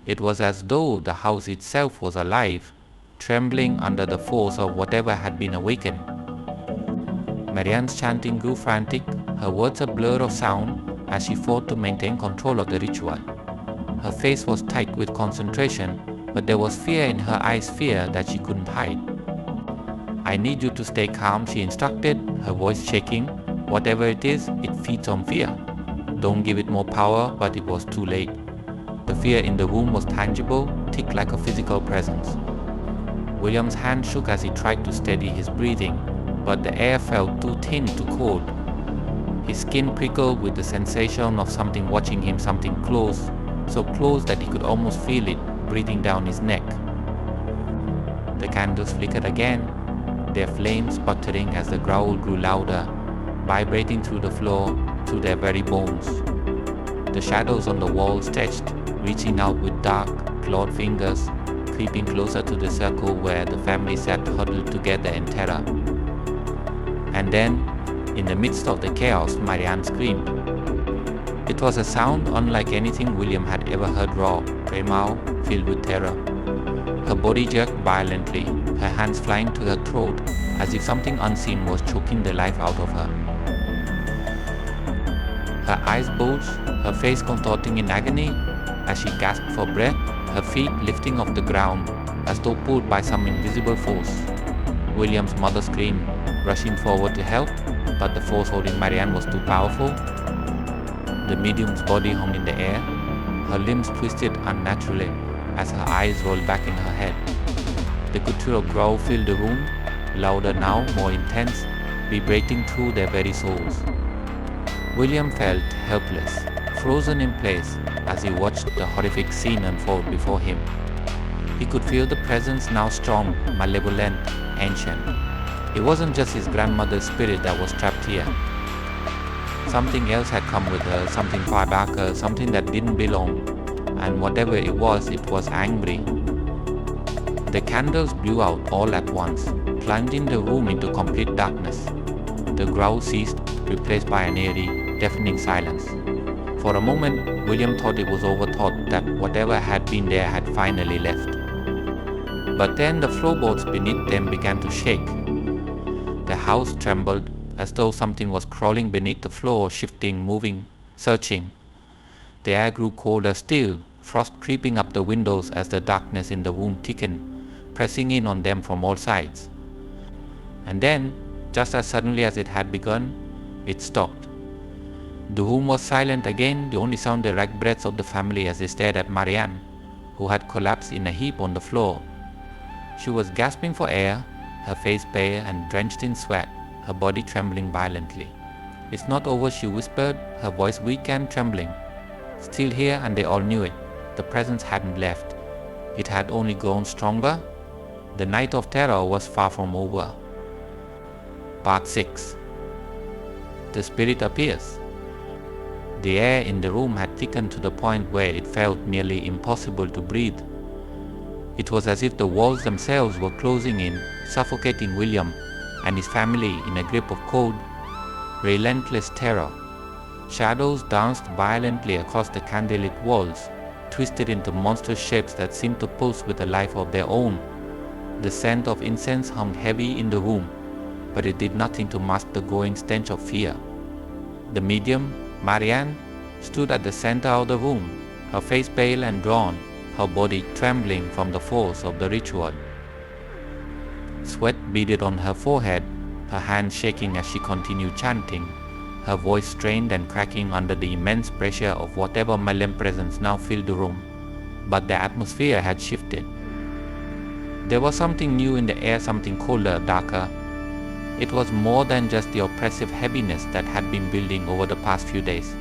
[SPEAKER 1] It was as though the house itself was alive, trembling under the force of whatever had been awakened. Marianne's chanting grew frantic, her words a blur of sound as she fought to maintain control of the ritual. Her face was tight with concentration, but there was fear in her eyes, fear that she couldn't hide. "I need you to stay calm," she instructed, her voice shaking. "Whatever it is, it feeds on fear. Don't give it more power," but it was too late. The fear in the room was tangible, thick like a physical presence. William's hand shook as he tried to steady his breathing, but the air felt too thin, too cold. His skin prickled with the sensation of something watching him, something close, so close that he could almost feel it breathing down his neck. The candles flickered again, their flames sputtering as the growl grew louder, vibrating through the floor, through their very bones. The shadows on the wall stretched, reaching out with dark, clawed fingers, creeping closer to the circle where the family sat huddled together in terror. And then, in the midst of the chaos, Marianne screamed. It was a sound unlike anything William had ever heard, raw, primal, filled with terror. Her body jerked violently, her hands flying to her throat as if something unseen was choking the life out of her. Her eyes bulged, her face contorting in agony as she gasped for breath, her feet lifting off the ground as though pulled by some invisible force. William's mother screamed, rushing forward to help, but the force holding Marianne was too powerful. The medium's body hung in the air, her limbs twisted unnaturally as her eyes rolled back in her head. The guttural growl filled the room, louder now, more intense, vibrating through their very souls. William felt helpless, frozen in place as he watched the horrific scene unfold before him. He could feel the presence now strong, malevolent, ancient. It wasn't just his grandmother's spirit that was trapped here. Something else had come with her, something far darker, something that didn't belong, and whatever it was angry. The candles blew out all at once, plunging the room into complete darkness. The growl ceased, replaced by an eerie, deafening silence. For a moment, William thought it was over, thought that whatever had been there had finally left. But then the floorboards beneath them began to shake. The house trembled as though something was crawling beneath the floor, shifting, moving, searching. The air grew colder still, frost creeping up the windows as the darkness in the room thickened, pressing in on them from all sides. And then, just as suddenly as it had begun, it stopped. The room was silent again, the only sound the ragged breaths of the family as they stared at Marianne, who had collapsed in a heap on the floor. She was gasping for air, her face pale and drenched in sweat, her body trembling violently. "It's not over," she whispered, her voice weak and trembling. Still here, and they all knew it. The presence hadn't left. It had only grown stronger. The night of terror was far from over. Part 6. The spirit appears. The air in the room had thickened to the point where it felt nearly impossible to breathe. It was as if the walls themselves were closing in, suffocating William and his family in a grip of cold, relentless terror. Shadows danced violently across the candlelit walls, twisted into monstrous shapes that seemed to pulse with a life of their own. The scent of incense hung heavy in the room, but it did nothing to mask the growing stench of fear. The medium, Marianne, stood at the center of the room, her face pale and drawn, her body trembling from the force of the ritual. Sweat beaded on her forehead, her hands shaking as she continued chanting, her voice strained and cracking under the immense pressure of whatever malevolent presence now filled the room. But the atmosphere had shifted. There was something new in the air, something colder, darker. It was more than just the oppressive heaviness that had been building over the past few days.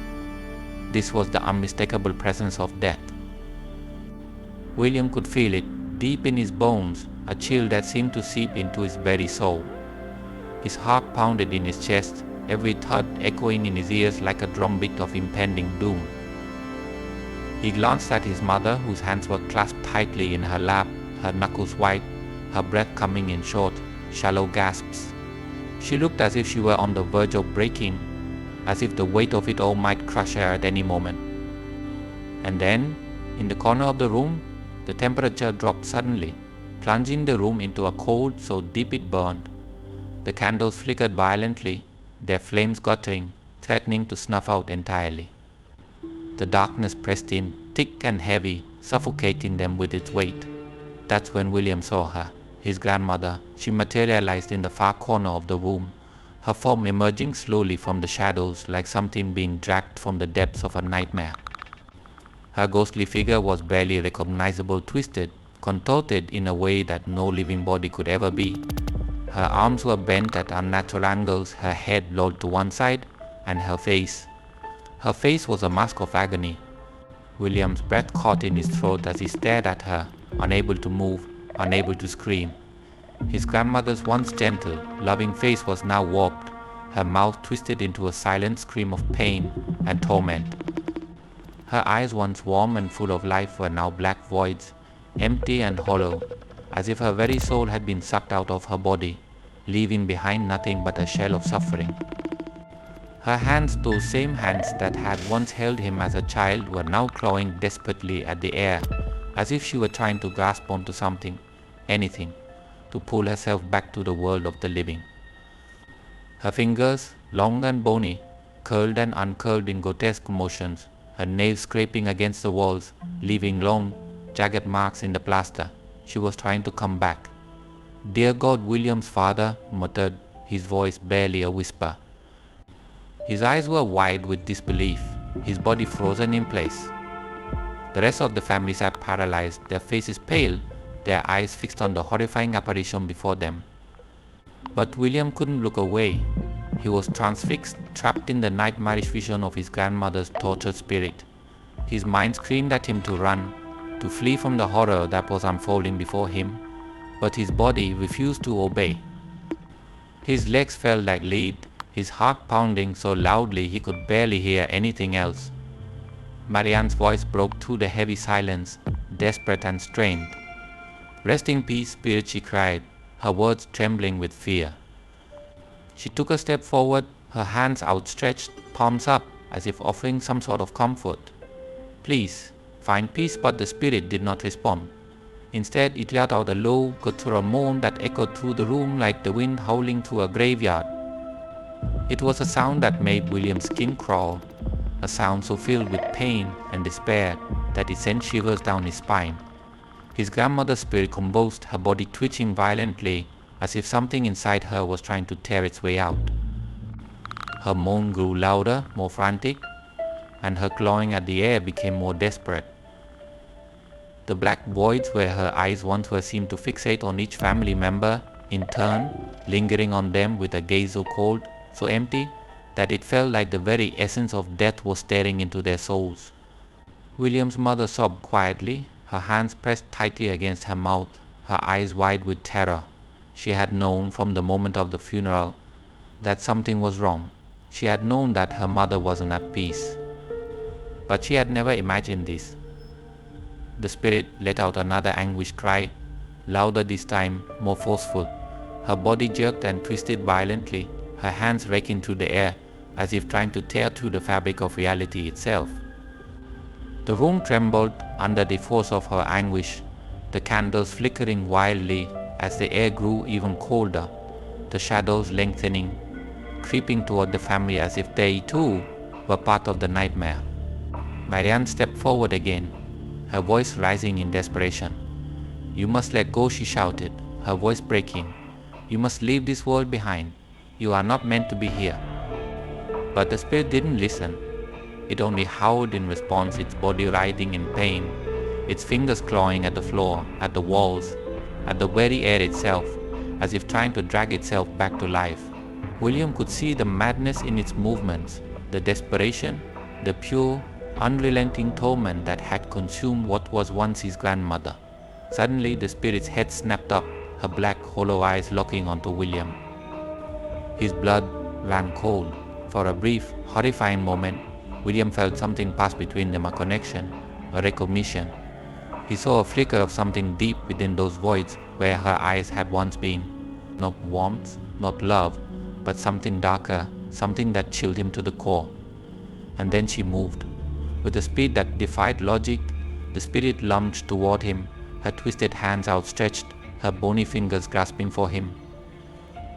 [SPEAKER 1] This was the unmistakable presence of death. William could feel it, deep in his bones, a chill that seemed to seep into his very soul. His heart pounded in his chest, every thud echoing in his ears like a drumbeat of impending doom. He glanced at his mother, whose hands were clasped tightly in her lap, her knuckles white, her breath coming in short, shallow gasps. She looked as if she were on the verge of breaking, as if the weight of it all might crush her at any moment. And then, in the corner of the room, the temperature dropped suddenly, plunging the room into a cold so deep it burned. The candles flickered violently, their flames guttering, threatening to snuff out entirely. The darkness pressed in, thick and heavy, suffocating them with its weight. That's when William saw her, his grandmother. She materialized in the far corner of the room, her form emerging slowly from the shadows like something being dragged from the depths of a nightmare. Her ghostly figure was barely recognizable, twisted, contorted in a way that no living body could ever be. Her arms were bent at unnatural angles, her head lolled to one side, and her face was a mask of agony. William's breath caught in his throat as he stared at her, unable to move, unable to scream. His grandmother's once gentle, loving face was now warped, her mouth twisted into a silent scream of pain and torment. Her eyes, once warm and full of life, were now black voids, empty and hollow, as if her very soul had been sucked out of her body, leaving behind nothing but a shell of suffering. Her hands, those same hands that had once held him as a child, were now clawing desperately at the air, as if she were trying to grasp onto something, anything, to pull herself back to the world of the living. Her fingers, long and bony, curled and uncurled in grotesque motions, her nails scraping against the walls, leaving long, jagged marks in the plaster. She was trying to come back. "Dear God," William's father muttered, his voice barely a whisper. His eyes were wide with disbelief, his body frozen in place. The rest of the family sat paralyzed, their faces pale, their eyes fixed on the horrifying apparition before them. But William couldn't look away. He was transfixed, trapped in the nightmarish vision of his grandmother's tortured spirit. His mind screamed at him to run, to flee from the horror that was unfolding before him, but his body refused to obey. His legs felt like lead, his heart pounding so loudly he could barely hear anything else. Marianne's voice broke through the heavy silence, desperate and strained. "Rest in peace, spirit," she cried, her words trembling with fear. She took a step forward, her hands outstretched, palms up, as if offering some sort of comfort. "Please, find peace," but the spirit did not respond. Instead, it let out a low, guttural moan that echoed through the room like the wind howling through a graveyard. It was a sound that made William's skin crawl, a sound so filled with pain and despair that it sent shivers down his spine. His grandmother's spirit convulsed, her body twitching violently, as if something inside her was trying to tear its way out. Her moan grew louder, more frantic, and her clawing at the air became more desperate. The black voids where her eyes once were seemed to fixate on each family member, in turn, lingering on them with a gaze so cold, so empty, that it felt like the very essence of death was staring into their souls. William's mother sobbed quietly, her hands pressed tightly against her mouth, her eyes wide with terror. She had known from the moment of the funeral that something was wrong. She had known that her mother wasn't at peace. But she had never imagined this. The spirit let out another anguished cry, louder this time, more forceful. Her body jerked and twisted violently, her hands raking through the air as if trying to tear through the fabric of reality itself. The room trembled under the force of her anguish, the candles flickering wildly as the air grew even colder, the shadows lengthening, creeping toward the family as if they too were part of the nightmare. Marianne stepped forward again, her voice rising in desperation. "You must let go," she shouted, her voice breaking. "You must leave this world behind. You are not meant to be here." But the spirit didn't listen. It only howled in response, its body writhing in pain, its fingers clawing at the floor, at the walls, at the very air itself, as if trying to drag itself back to life. William could see the madness in its movements, the desperation, the pure, unrelenting torment that had consumed what was once his grandmother. Suddenly the spirit's head snapped up, her black, hollow eyes locking onto William. His blood ran cold. For a brief, horrifying moment, William felt something pass between them, a connection, a recognition. He saw a flicker of something deep within those voids where her eyes had once been. Not warmth, not love, but something darker, something that chilled him to the core. And then she moved. With a speed that defied logic, the spirit lunged toward him, her twisted hands outstretched, her bony fingers grasping for him.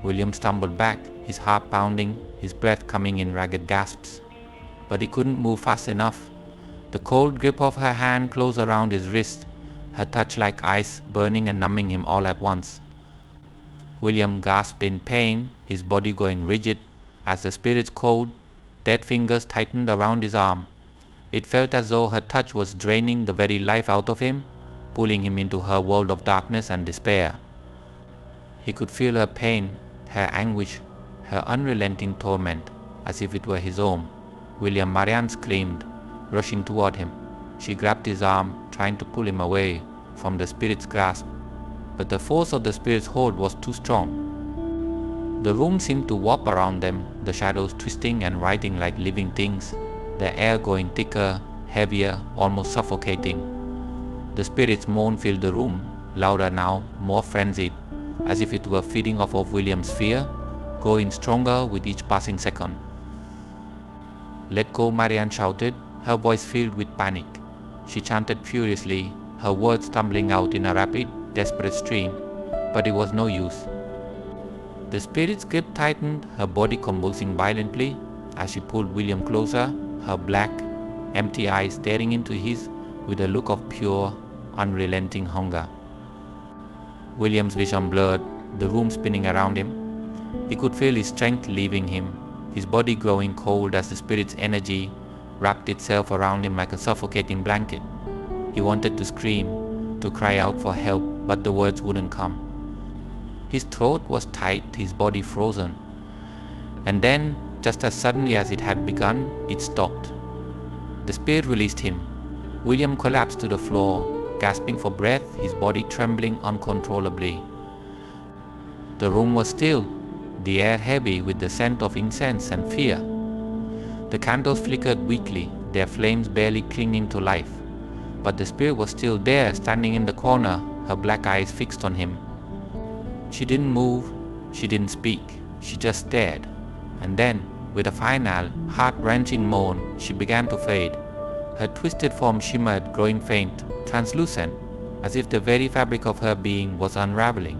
[SPEAKER 1] William stumbled back, his heart pounding, his breath coming in ragged gasps. But he couldn't move fast enough. The cold grip of her hand closed around his wrist, her touch like ice, burning and numbing him all at once. William gasped in pain, his body going rigid, as the spirit's cold, dead fingers tightened around his arm. It felt as though her touch was draining the very life out of him, pulling him into her world of darkness and despair. He could feel her pain, her anguish, her unrelenting torment, as if it were his own. William Marianne screamed, rushing toward him. She grabbed his arm, trying to pull him away from the spirit's grasp, but the force of the spirit's hold was too strong. The room seemed to warp around them, the shadows twisting and writhing like living things, the air going thicker, heavier, almost suffocating. The spirit's moan filled the room, louder now, more frenzied, as if it were feeding off of William's fear, growing stronger with each passing second. "Let go," Marianne shouted, her voice filled with panic. She chanted furiously, her words tumbling out in a rapid, desperate stream, but it was no use. The spirit's grip tightened, her body convulsing violently as she pulled William closer, her black, empty eyes staring into his with a look of pure, unrelenting hunger. William's vision blurred, the room spinning around him. He could feel his strength leaving him, his body growing cold as the spirit's energy wrapped itself around him like a suffocating blanket. He wanted to scream, to cry out for help, but the words wouldn't come. His throat was tight, his body frozen. And then, just as suddenly as it had begun, it stopped. The spirit released him. William collapsed to the floor, gasping for breath, his body trembling uncontrollably. The room was still, the air heavy with the scent of incense and fear. The candles flickered weakly, their flames barely clinging to life. But the spirit was still there, standing in the corner, her black eyes fixed on him. She didn't move, she didn't speak, she just stared. And then, with a final, heart-wrenching moan, she began to fade. Her twisted form shimmered, growing faint, translucent, as if the very fabric of her being was unraveling.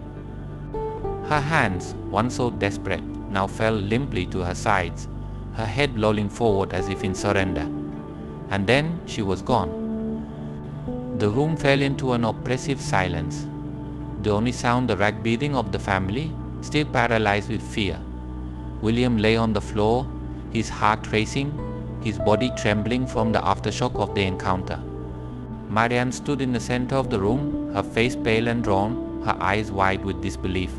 [SPEAKER 1] Her hands, once so desperate, now fell limply to her sides, her head lolling forward as if in surrender. And then she was gone. The room fell into an oppressive silence. The only sound the ragged breathing of the family, still paralyzed with fear. William lay on the floor, his heart racing, his body trembling from the aftershock of the encounter. Marianne stood in the center of the room, her face pale and drawn, her eyes wide with disbelief.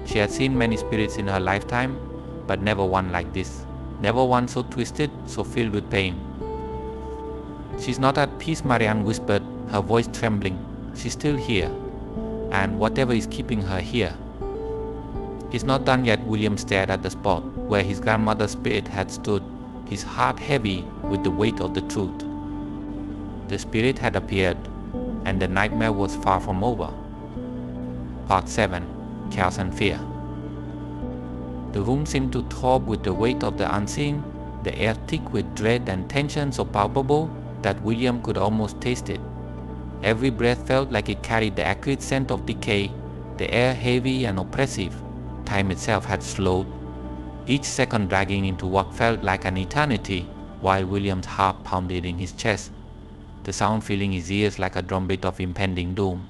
[SPEAKER 1] She had seen many spirits in her lifetime, but never one like this. Never one so twisted, so filled with pain. "She's not at peace," Marianne whispered, her voice trembling. "She's still here, and whatever is keeping her here." "It's not done yet." William stared at the spot where his grandmother's spirit had stood, his heart heavy with the weight of the truth. The spirit had appeared, and the nightmare was far from over. Part 7. Chaos and Fear. The room seemed to throb with the weight of the unseen, the air thick with dread and tension so palpable that William could almost taste it. Every breath felt like it carried the acrid scent of decay, the air heavy and oppressive. Time itself had slowed, each second dragging into what felt like an eternity, while William's heart pounded in his chest, the sound filling his ears like a drumbeat of impending doom.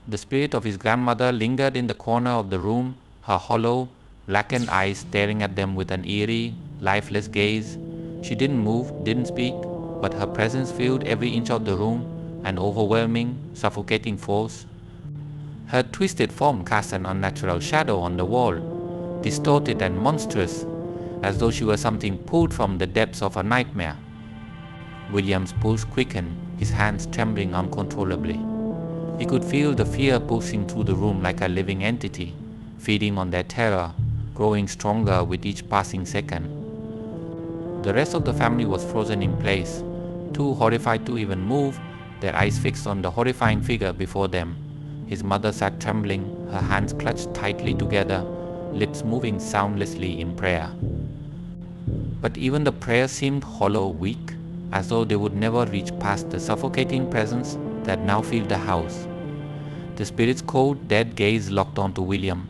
[SPEAKER 1] The spirit of his grandmother lingered in the corner of the room, her hollow, blackened eyes staring at them with an eerie, lifeless gaze. She didn't move, didn't speak, but her presence filled every inch of the room, an overwhelming, suffocating force. Her twisted form cast an unnatural shadow on the wall, distorted and monstrous, as though she were something pulled from the depths of a nightmare. William's pulse quickened, his hands trembling uncontrollably. He could feel the fear pulsing through the room like a living entity, feeding on their terror, growing stronger with each passing second. The rest of the family was frozen in place, too horrified to even move, their eyes fixed on the horrifying figure before them. His mother sat trembling, her hands clutched tightly together, lips moving soundlessly in prayer. But even the prayer seemed hollow, weak, as though they would never reach past the suffocating presence that now filled the house. The spirit's cold, dead gaze locked onto William,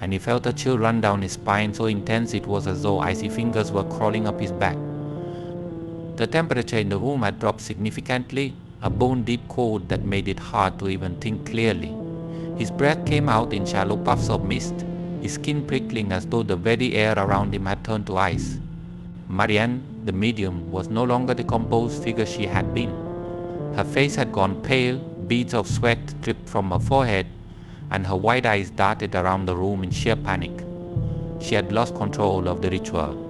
[SPEAKER 1] and he felt a chill run down his spine, so intense it was as though icy fingers were crawling up his back. The temperature in the room had dropped significantly, a bone-deep cold that made it hard to even think clearly. His breath came out in shallow puffs of mist, his skin prickling as though the very air around him had turned to ice. Marianne, the medium, was no longer the composed figure she had been. Her face had gone pale, beads of sweat dripped from her forehead, and her wide eyes darted around the room in sheer panic. She had lost control of the ritual.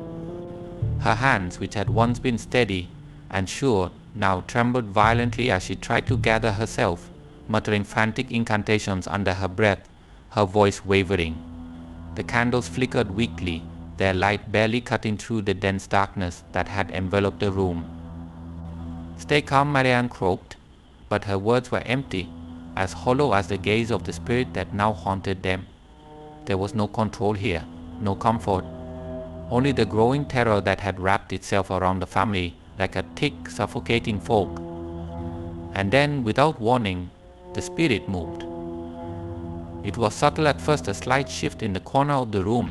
[SPEAKER 1] Her hands, which had once been steady and sure, now trembled violently as she tried to gather herself, muttering frantic incantations under her breath, her voice wavering. The candles flickered weakly, their light barely cutting through the dense darkness that had enveloped the room. "Stay calm," Marianne croaked, but her words were empty, as hollow as the gaze of the spirit that now haunted them. There was no control here, no comfort, only the growing terror that had wrapped itself around the family like a thick, suffocating fog. And then, without warning, the spirit moved. It was subtle at first, a slight shift in the corner of the room,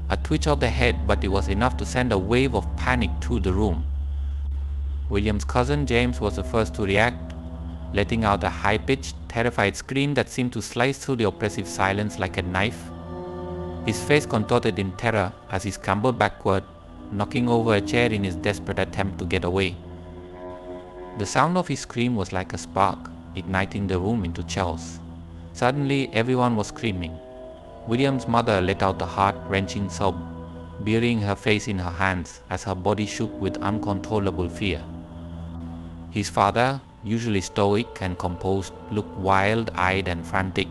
[SPEAKER 1] a twitch of the head, but it was enough to send a wave of panic through the room. William's cousin James was the first to react, letting out a high-pitched, terrified scream that seemed to slice through the oppressive silence like a knife. His face contorted in terror as he scrambled backward, knocking over a chair in his desperate attempt to get away. The sound of his scream was like a spark, igniting the room into chaos. Suddenly, everyone was screaming. William's mother let out a heart-wrenching sob, burying her face in her hands as her body shook with uncontrollable fear. His father, usually stoic and composed, looked wild-eyed and frantic,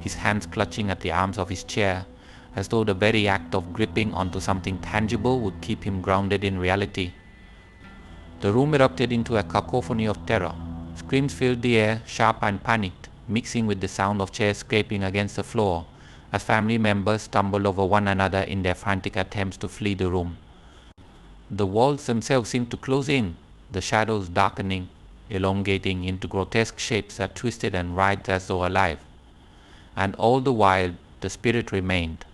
[SPEAKER 1] his hands clutching at the arms of his chair, as though the very act of gripping onto something tangible would keep him grounded in reality. The room erupted into a cacophony of terror. Screams filled the air, sharp and panicked, mixing with the sound of chairs scraping against the floor, as family members stumbled over one another in their frantic attempts to flee the room. The walls themselves seemed to close in, the shadows darkening, elongating into grotesque shapes that twisted and writhed as though alive. And all the while, the spirit remained.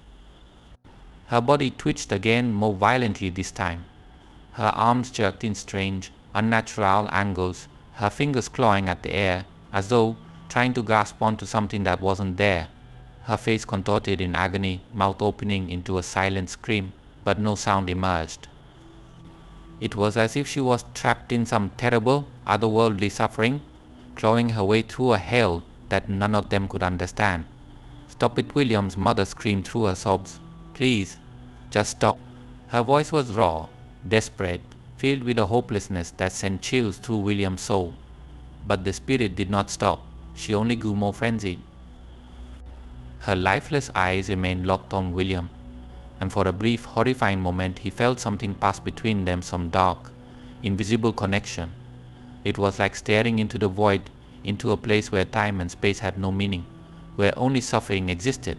[SPEAKER 1] Her body twitched again, more violently this time. Her arms jerked in strange, unnatural angles, her fingers clawing at the air, as though trying to grasp onto something that wasn't there. Her face contorted in agony, mouth opening into a silent scream, but no sound emerged. It was as if she was trapped in some terrible, otherworldly suffering, clawing her way through a hell that none of them could understand. "Stop it, William's mother screamed through her sobs. "Please, just stop." Her voice was raw, desperate, filled with a hopelessness that sent chills through William's soul. But the spirit did not stop. She only grew more frenzied. Her lifeless eyes remained locked on William, and for a brief, horrifying moment he felt something pass between them, some dark, invisible connection. It was like staring into the void, into a place where time and space had no meaning, where only suffering existed.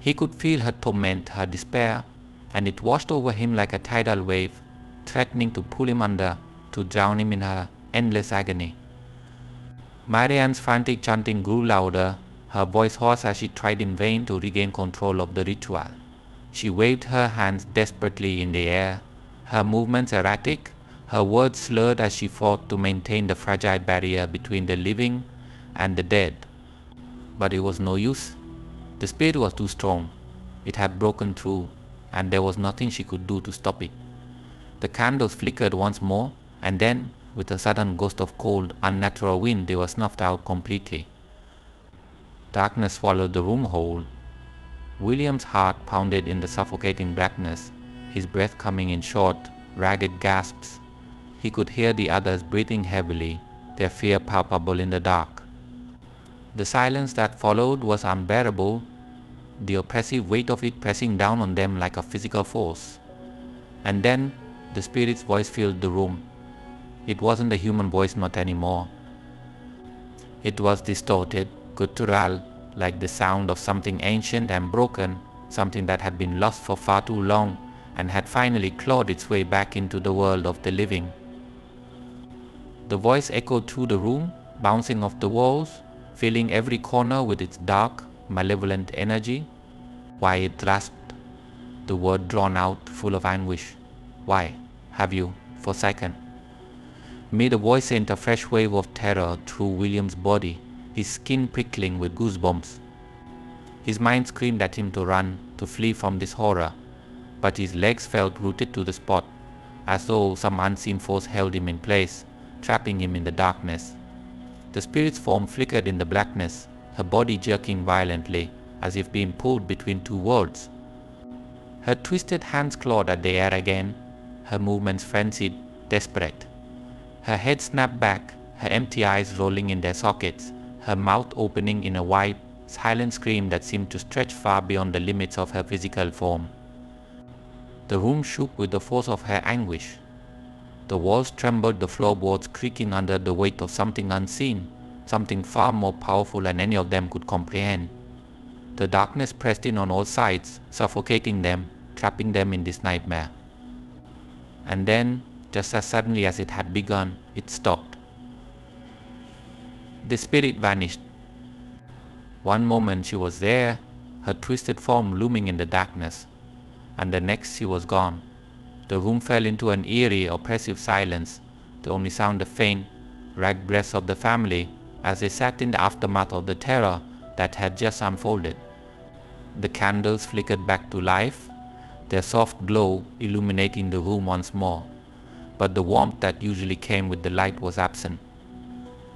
[SPEAKER 1] He could feel her torment, her despair, and it washed over him like a tidal wave, threatening to pull him under, to drown him in her endless agony. Marianne's frantic chanting grew louder, her voice hoarse as she tried in vain to regain control of the ritual. She waved her hands desperately in the air, her movements erratic, her words slurred as she fought to maintain the fragile barrier between the living and the dead. But it was no use. The spirit was too strong. It had broken through, and there was nothing she could do to stop it. The candles flickered once more, and then, with a sudden gust of cold, unnatural wind, they were snuffed out completely. Darkness swallowed the room whole. William's heart pounded in the suffocating blackness, his breath coming in short, ragged gasps. He could hear the others breathing heavily, their fear palpable in the dark. The silence that followed was unbearable, the oppressive weight of it pressing down on them like a physical force. And then the spirit's voice filled the room. It wasn't a human voice, not anymore. It was distorted, guttural, like the sound of something ancient and broken, something that had been lost for far too long and had finally clawed its way back into the world of the living. The voice echoed through the room, bouncing off the walls, filling every corner with its dark, malevolent energy. Why, it rasped, the word drawn out, full of anguish. Why have you forsaken? Made the voice sent a fresh wave of terror through William's body, his skin prickling with goosebumps. His mind screamed at him to run, to flee from this horror, but his legs felt rooted to the spot, as though some unseen force held him in place, trapping him in the darkness. The spirit's form flickered in the blackness, her body jerking violently, as if being pulled between two worlds. Her twisted hands clawed at the air again, her movements frenzied, desperate. Her head snapped back, her empty eyes rolling in their sockets, her mouth opening in a wide, silent scream that seemed to stretch far beyond the limits of her physical form. The room shook with the force of her anguish. The walls trembled, the floorboards creaking under the weight of something unseen, something far more powerful than any of them could comprehend. The darkness pressed in on all sides, suffocating them, trapping them in this nightmare. And then, just as suddenly as it had begun, it stopped. The spirit vanished. One moment she was there, her twisted form looming in the darkness, and the next she was gone. The room fell into an eerie, oppressive silence, the only sound the faint, ragged breaths of the family as they sat in the aftermath of the terror that had just unfolded. The candles flickered back to life, their soft glow illuminating the room once more, but the warmth that usually came with the light was absent.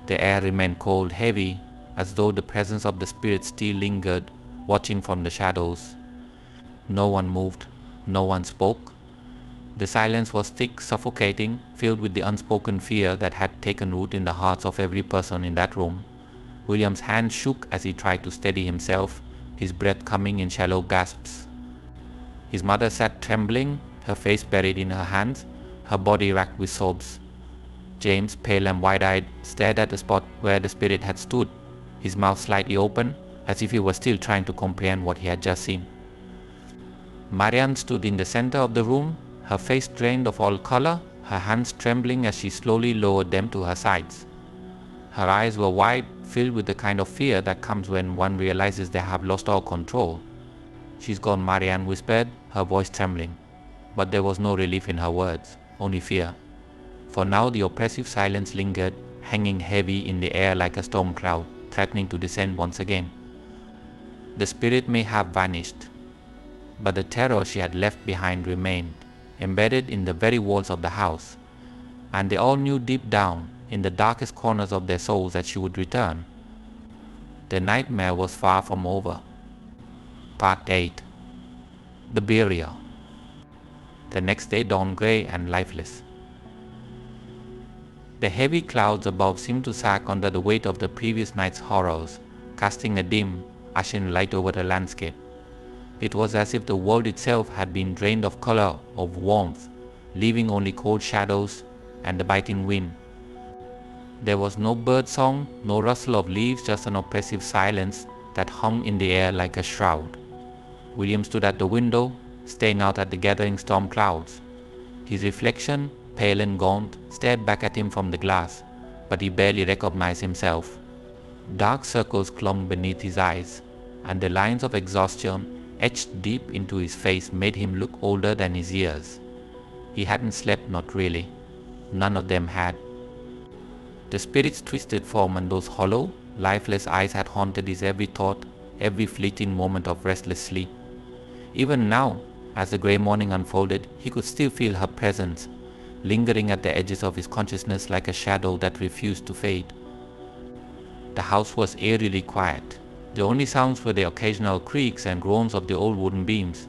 [SPEAKER 1] The air remained cold, heavy, as though the presence of the spirit still lingered, watching from the shadows. No one moved, no one spoke. The silence was thick, suffocating, filled with the unspoken fear that had taken root in the hearts of every person in that room. William's hand shook as he tried to steady himself, his breath coming in shallow gasps. His mother sat trembling, her face buried in her hands, her body racked with sobs. James, pale and wide-eyed, stared at the spot where the spirit had stood, his mouth slightly open, as if he was still trying to comprehend what he had just seen. Marianne stood in the center of the room, her face drained of all color, her hands trembling as she slowly lowered them to her sides. Her eyes were wide, filled with the kind of fear that comes when one realizes they have lost all control. "She's gone," Marianne whispered, her voice trembling. But there was no relief in her words, only fear. For now the oppressive silence lingered, hanging heavy in the air like a storm cloud, threatening to descend once again. The spirit may have vanished, but the terror she had left behind remained, embedded in the very walls of the house, and they all knew deep down, in the darkest corners of their souls, that she would return. The nightmare was far from over. Part 8. The Burial. The next day dawned grey and lifeless. The heavy clouds above seemed to sag under the weight of the previous night's horrors, casting a dim, ashen light over the landscape. It was as if the world itself had been drained of color, of warmth, leaving only cold shadows and the biting wind. There was no bird song, no rustle of leaves, just an oppressive silence that hung in the air like a shroud. William stood at the window, staring out at the gathering storm clouds. His reflection, pale and gaunt, stared back at him from the glass, but he barely recognized himself. Dark circles clung beneath his eyes, and the lines of exhaustion etched deep into his face made him look older than his years. He hadn't slept, not really. None of them had. The spirit's twisted form and those hollow, lifeless eyes had haunted his every thought, every fleeting moment of restless sleep. Even now, as the grey morning unfolded, he could still feel her presence, lingering at the edges of his consciousness like a shadow that refused to fade. The house was eerily quiet. The only sounds were the occasional creaks and groans of the old wooden beams,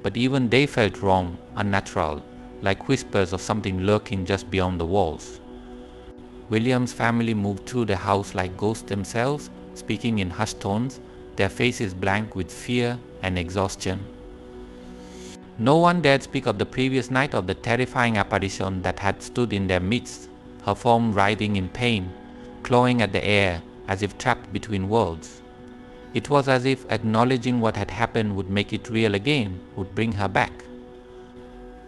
[SPEAKER 1] but even they felt wrong, unnatural, like whispers of something lurking just beyond the walls. William's family moved through the house like ghosts themselves, speaking in hushed tones, their faces blank with fear and exhaustion. No one dared speak of the previous night, of the terrifying apparition that had stood in their midst, her form writhing in pain, clawing at the air as if trapped between worlds. It was as if acknowledging what had happened would make it real again, would bring her back.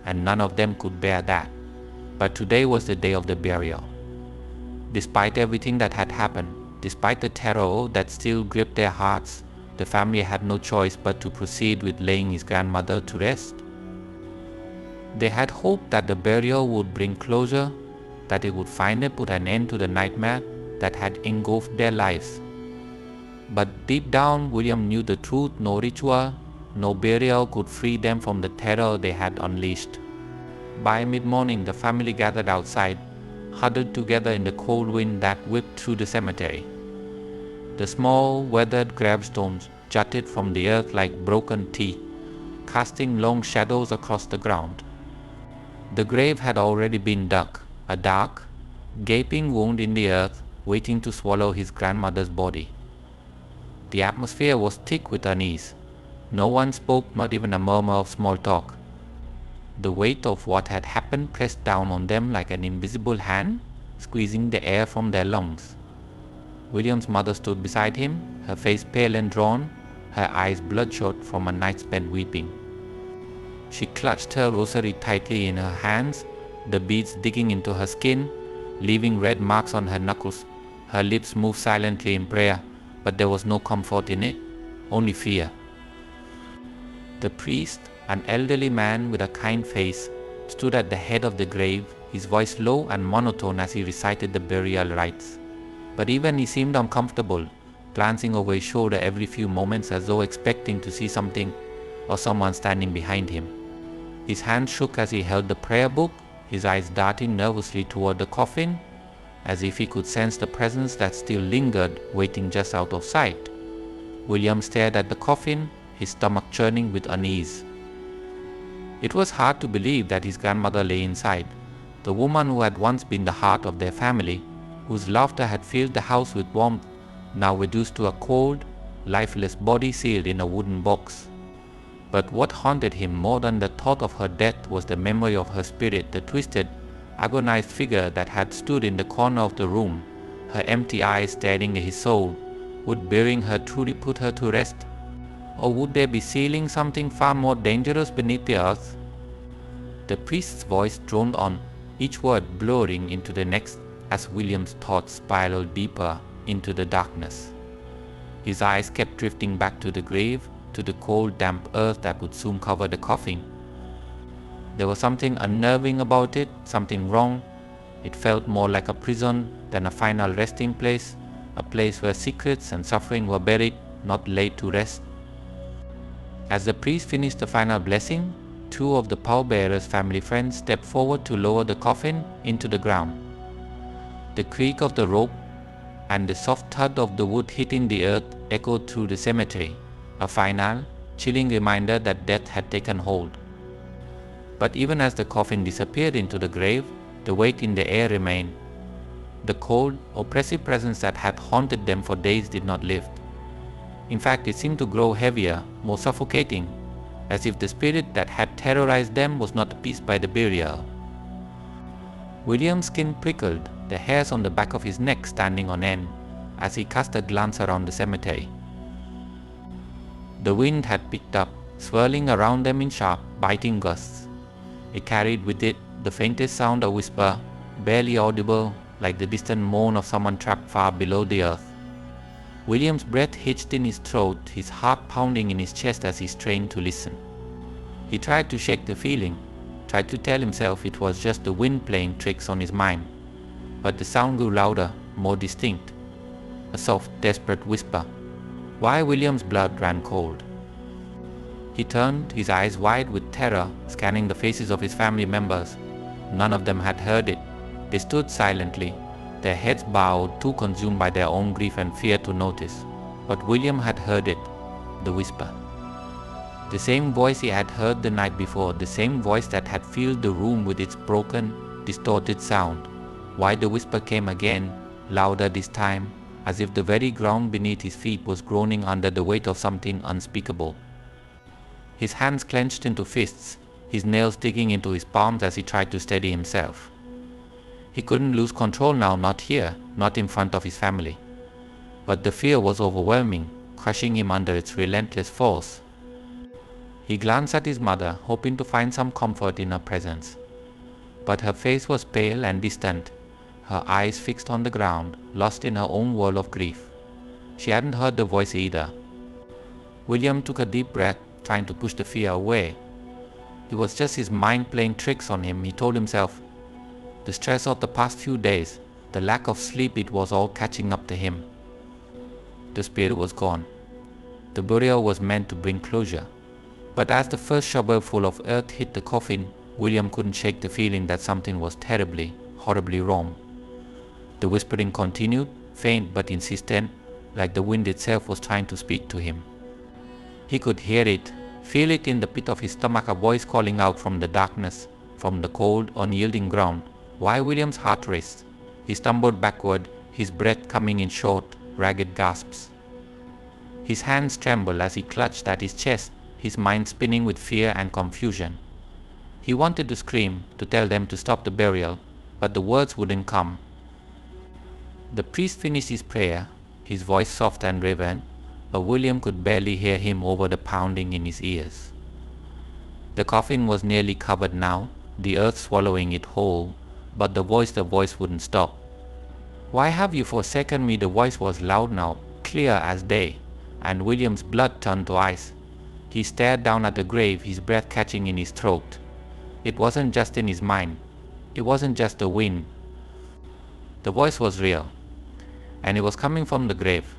[SPEAKER 1] And none of them could bear that. But today was the day of the burial. Despite everything that had happened, despite the terror that still gripped their hearts, the family had no choice but to proceed with laying his grandmother to rest. They had hoped that the burial would bring closure, that it would finally put an end to the nightmare that had engulfed their lives. But deep down, William knew the truth: no ritual, no burial could free them from the terror they had unleashed. By mid-morning, the family gathered outside, huddled together in the cold wind that whipped through the cemetery. The small, weathered gravestones jutted from the earth like broken teeth, casting long shadows across the ground. The grave had already been dug, a dark, gaping wound in the earth waiting to swallow his grandmother's body. The atmosphere was thick with unease. No one spoke, not even a murmur of small talk. The weight of what had happened pressed down on them like an invisible hand, squeezing the air from their lungs. William's mother stood beside him, her face pale and drawn, her eyes bloodshot from a night spent weeping. She clutched her rosary tightly in her hands, the beads digging into her skin, leaving red marks on her knuckles. Her lips moved silently in prayer, but there was no comfort in it, only fear. The priest, an elderly man with a kind face, stood at the head of the grave, his voice low and monotone as he recited the burial rites. But even he seemed uncomfortable, glancing over his shoulder every few moments as though expecting to see something or someone standing behind him. His hand shook as he held the prayer book, his eyes darting nervously toward the coffin, as if he could sense the presence that still lingered, waiting just out of sight. William stared at the coffin, his stomach churning with unease. It was hard to believe that his grandmother lay inside, the woman who had once been the heart of their family, whose laughter had filled the house with warmth, now reduced to a cold, lifeless body sealed in a wooden box. But what haunted him more than the thought of her death was the memory of her spirit, the twisted, agonized figure that had stood in the corner of the room, her empty eyes staring at his soul. Would burying her truly put her to rest? Or would there be sealing something far more dangerous beneath the earth? The priest's voice droned on, each word blurring into the next as William's thoughts spiraled deeper into the darkness. His eyes kept drifting back to the grave, to the cold, damp earth that would soon cover the coffin. There was something unnerving about it, something wrong. It felt more like a prison than a final resting place, a place where secrets and suffering were buried, not laid to rest. As the priest finished the final blessing, two of the pallbearer's family friends stepped forward to lower the coffin into the ground. The creak of the rope and the soft thud of the wood hitting the earth echoed through the cemetery, a final, chilling reminder that death had taken hold. But even as the coffin disappeared into the grave, the weight in the air remained. The cold, oppressive presence that had haunted them for days did not lift. In fact, it seemed to grow heavier, more suffocating, as if the spirit that had terrorized them was not appeased by the burial. William's skin prickled, the hairs on the back of his neck standing on end, as he cast a glance around the cemetery. The wind had picked up, swirling around them in sharp, biting gusts. It carried with it the faintest sound, a whisper, barely audible, like the distant moan of someone trapped far below the earth. William's breath hitched in his throat, his heart pounding in his chest as he strained to listen. He tried to shake the feeling, tried to tell himself it was just the wind playing tricks on his mind. But the sound grew louder, more distinct. A soft, desperate whisper. Why William's blood ran cold. He turned, his eyes wide with terror, scanning the faces of his family members. None of them had heard it. They stood silently, their heads bowed, too consumed by their own grief and fear to notice. But William had heard it, the whisper. The same voice he had heard the night before, the same voice that had filled the room with its broken, distorted sound. Why the whisper came again, louder this time, as if the very ground beneath his feet was groaning under the weight of something unspeakable. His hands clenched into fists, his nails digging into his palms as he tried to steady himself. He couldn't lose control now, not here, not in front of his family. But the fear was overwhelming, crushing him under its relentless force. He glanced at his mother, hoping to find some comfort in her presence. But her face was pale and distant, her eyes fixed on the ground, lost in her own world of grief. She hadn't heard the voice either. William took a deep breath, trying to push the fear away. It was just his mind playing tricks on him, he told himself. The stress of the past few days, the lack of sleep, it was all catching up to him. The spirit was gone. The burial was meant to bring closure. But as the first shovelful of earth hit the coffin, William couldn't shake the feeling that something was terribly, horribly wrong. The whispering continued, faint but insistent, like the wind itself was trying to speak to him. He could hear it, feel it in the pit of his stomach, a voice calling out from the darkness, from the cold, unyielding ground. Why William's heart raced. He stumbled backward, his breath coming in short, ragged gasps. His hands trembled as he clutched at his chest, his mind spinning with fear and confusion. He wanted to scream, to tell them to stop the burial, but the words wouldn't come. The priest finished his prayer, his voice soft and reverent, but William could barely hear him over the pounding in his ears. The coffin was nearly covered now, the earth swallowing it whole, but the voice wouldn't stop. Why have you forsaken me? The voice was loud now, clear as day, and William's blood turned to ice. He stared down at the grave, his breath catching in his throat. It wasn't just in his mind. It wasn't just the wind. The voice was real, and it was coming from the grave.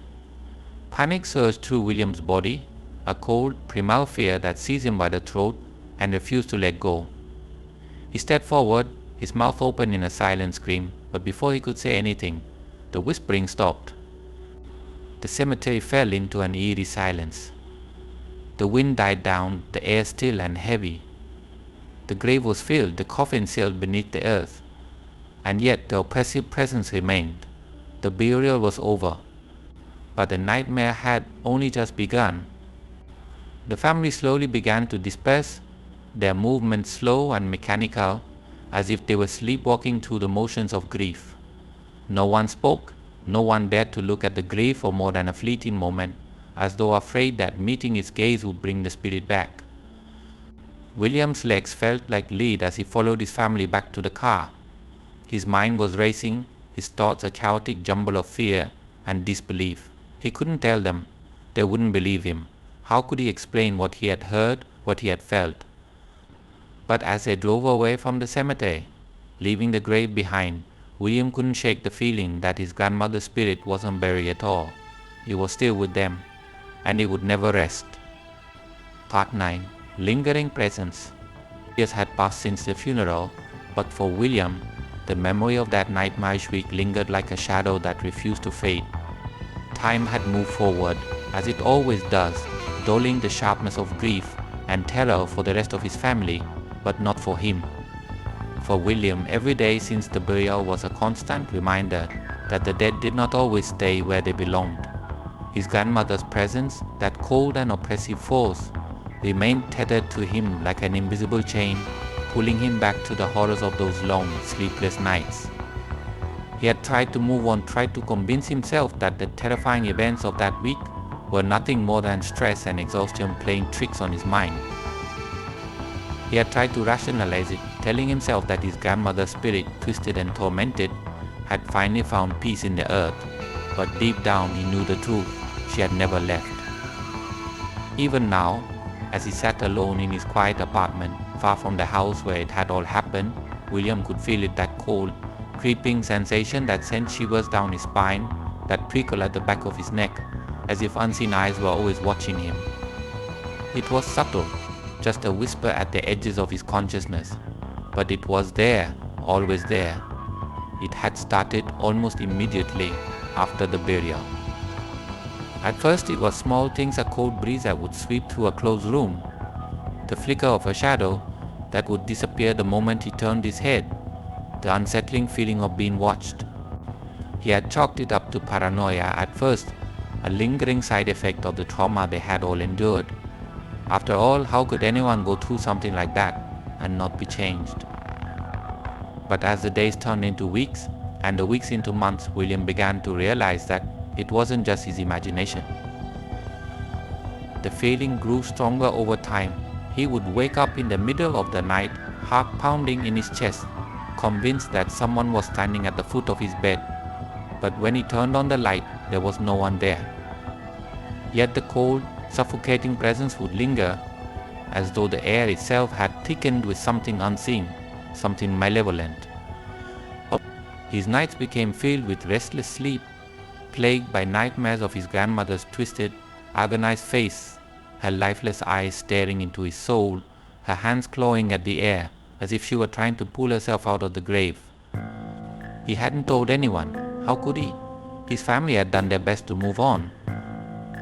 [SPEAKER 1] Panic surged through William's body, a cold, primal fear that seized him by the throat and refused to let go. He stepped forward, his mouth open in a silent scream, but before he could say anything, the whispering stopped. The cemetery fell into an eerie silence. The wind died down, the air still and heavy. The grave was filled, the coffin sailed beneath the earth, and yet the oppressive presence remained. The burial was over, but the nightmare had only just begun. The family slowly began to disperse, their movements slow and mechanical, as if they were sleepwalking through the motions of grief. No one spoke, no one dared to look at the grave for more than a fleeting moment, as though afraid that meeting its gaze would bring the spirit back. William's legs felt like lead as he followed his family back to the car. His mind was racing, his thoughts a chaotic jumble of fear and disbelief. He couldn't tell them. They wouldn't believe him. How could he explain what he had heard, what he had felt? But as they drove away from the cemetery, leaving the grave behind, William couldn't shake the feeling that his grandmother's spirit wasn't buried at all. It was still with them, and it would never rest. Part 9. Lingering Presence. Years had passed since the funeral, but for William, the memory of that nightmarish week lingered like a shadow that refused to fade. Time had moved forward, as it always does, dulling the sharpness of grief and terror for the rest of his family, but not for him. For William, every day since the burial was a constant reminder that the dead did not always stay where they belonged. His grandmother's presence, that cold and oppressive force, remained tethered to him like an invisible chain, pulling him back to the horrors of those long, sleepless nights. He had tried to move on, tried to convince himself that the terrifying events of that week were nothing more than stress and exhaustion playing tricks on his mind. He had tried to rationalize it, telling himself that his grandmother's spirit, twisted and tormented, had finally found peace in the earth, but deep down he knew the truth. She had never left. Even now, as he sat alone in his quiet apartment, far from the house where it had all happened, William could feel it, that cold, creeping sensation that sent shivers down his spine, that prickle at the back of his neck, as if unseen eyes were always watching him. It was subtle, just a whisper at the edges of his consciousness, but it was there, always there. It had started almost immediately after the burial. At first it was small things, a cold breeze that would sweep through a closed room, the flicker of a shadow that would disappear the moment he turned his head, the unsettling feeling of being watched. He had chalked it up to paranoia at first, a lingering side effect of the trauma they had all endured. After all, how could anyone go through something like that and not be changed? But as the days turned into weeks, and the weeks into months, William began to realize that it wasn't just his imagination. The feeling grew stronger over time. He would wake up in the middle of the night, heart pounding in his chest, convinced that someone was standing at the foot of his bed. But when he turned on the light, there was no one there. Yet the cold, suffocating presence would linger, as though the air itself had thickened with something unseen, something malevolent. His nights became filled with restless sleep, plagued by nightmares of his grandmother's twisted, agonized face, her lifeless eyes staring into his soul, her hands clawing at the air as if she were trying to pull herself out of the grave. He hadn't told anyone. How could he? His family had done their best to move on.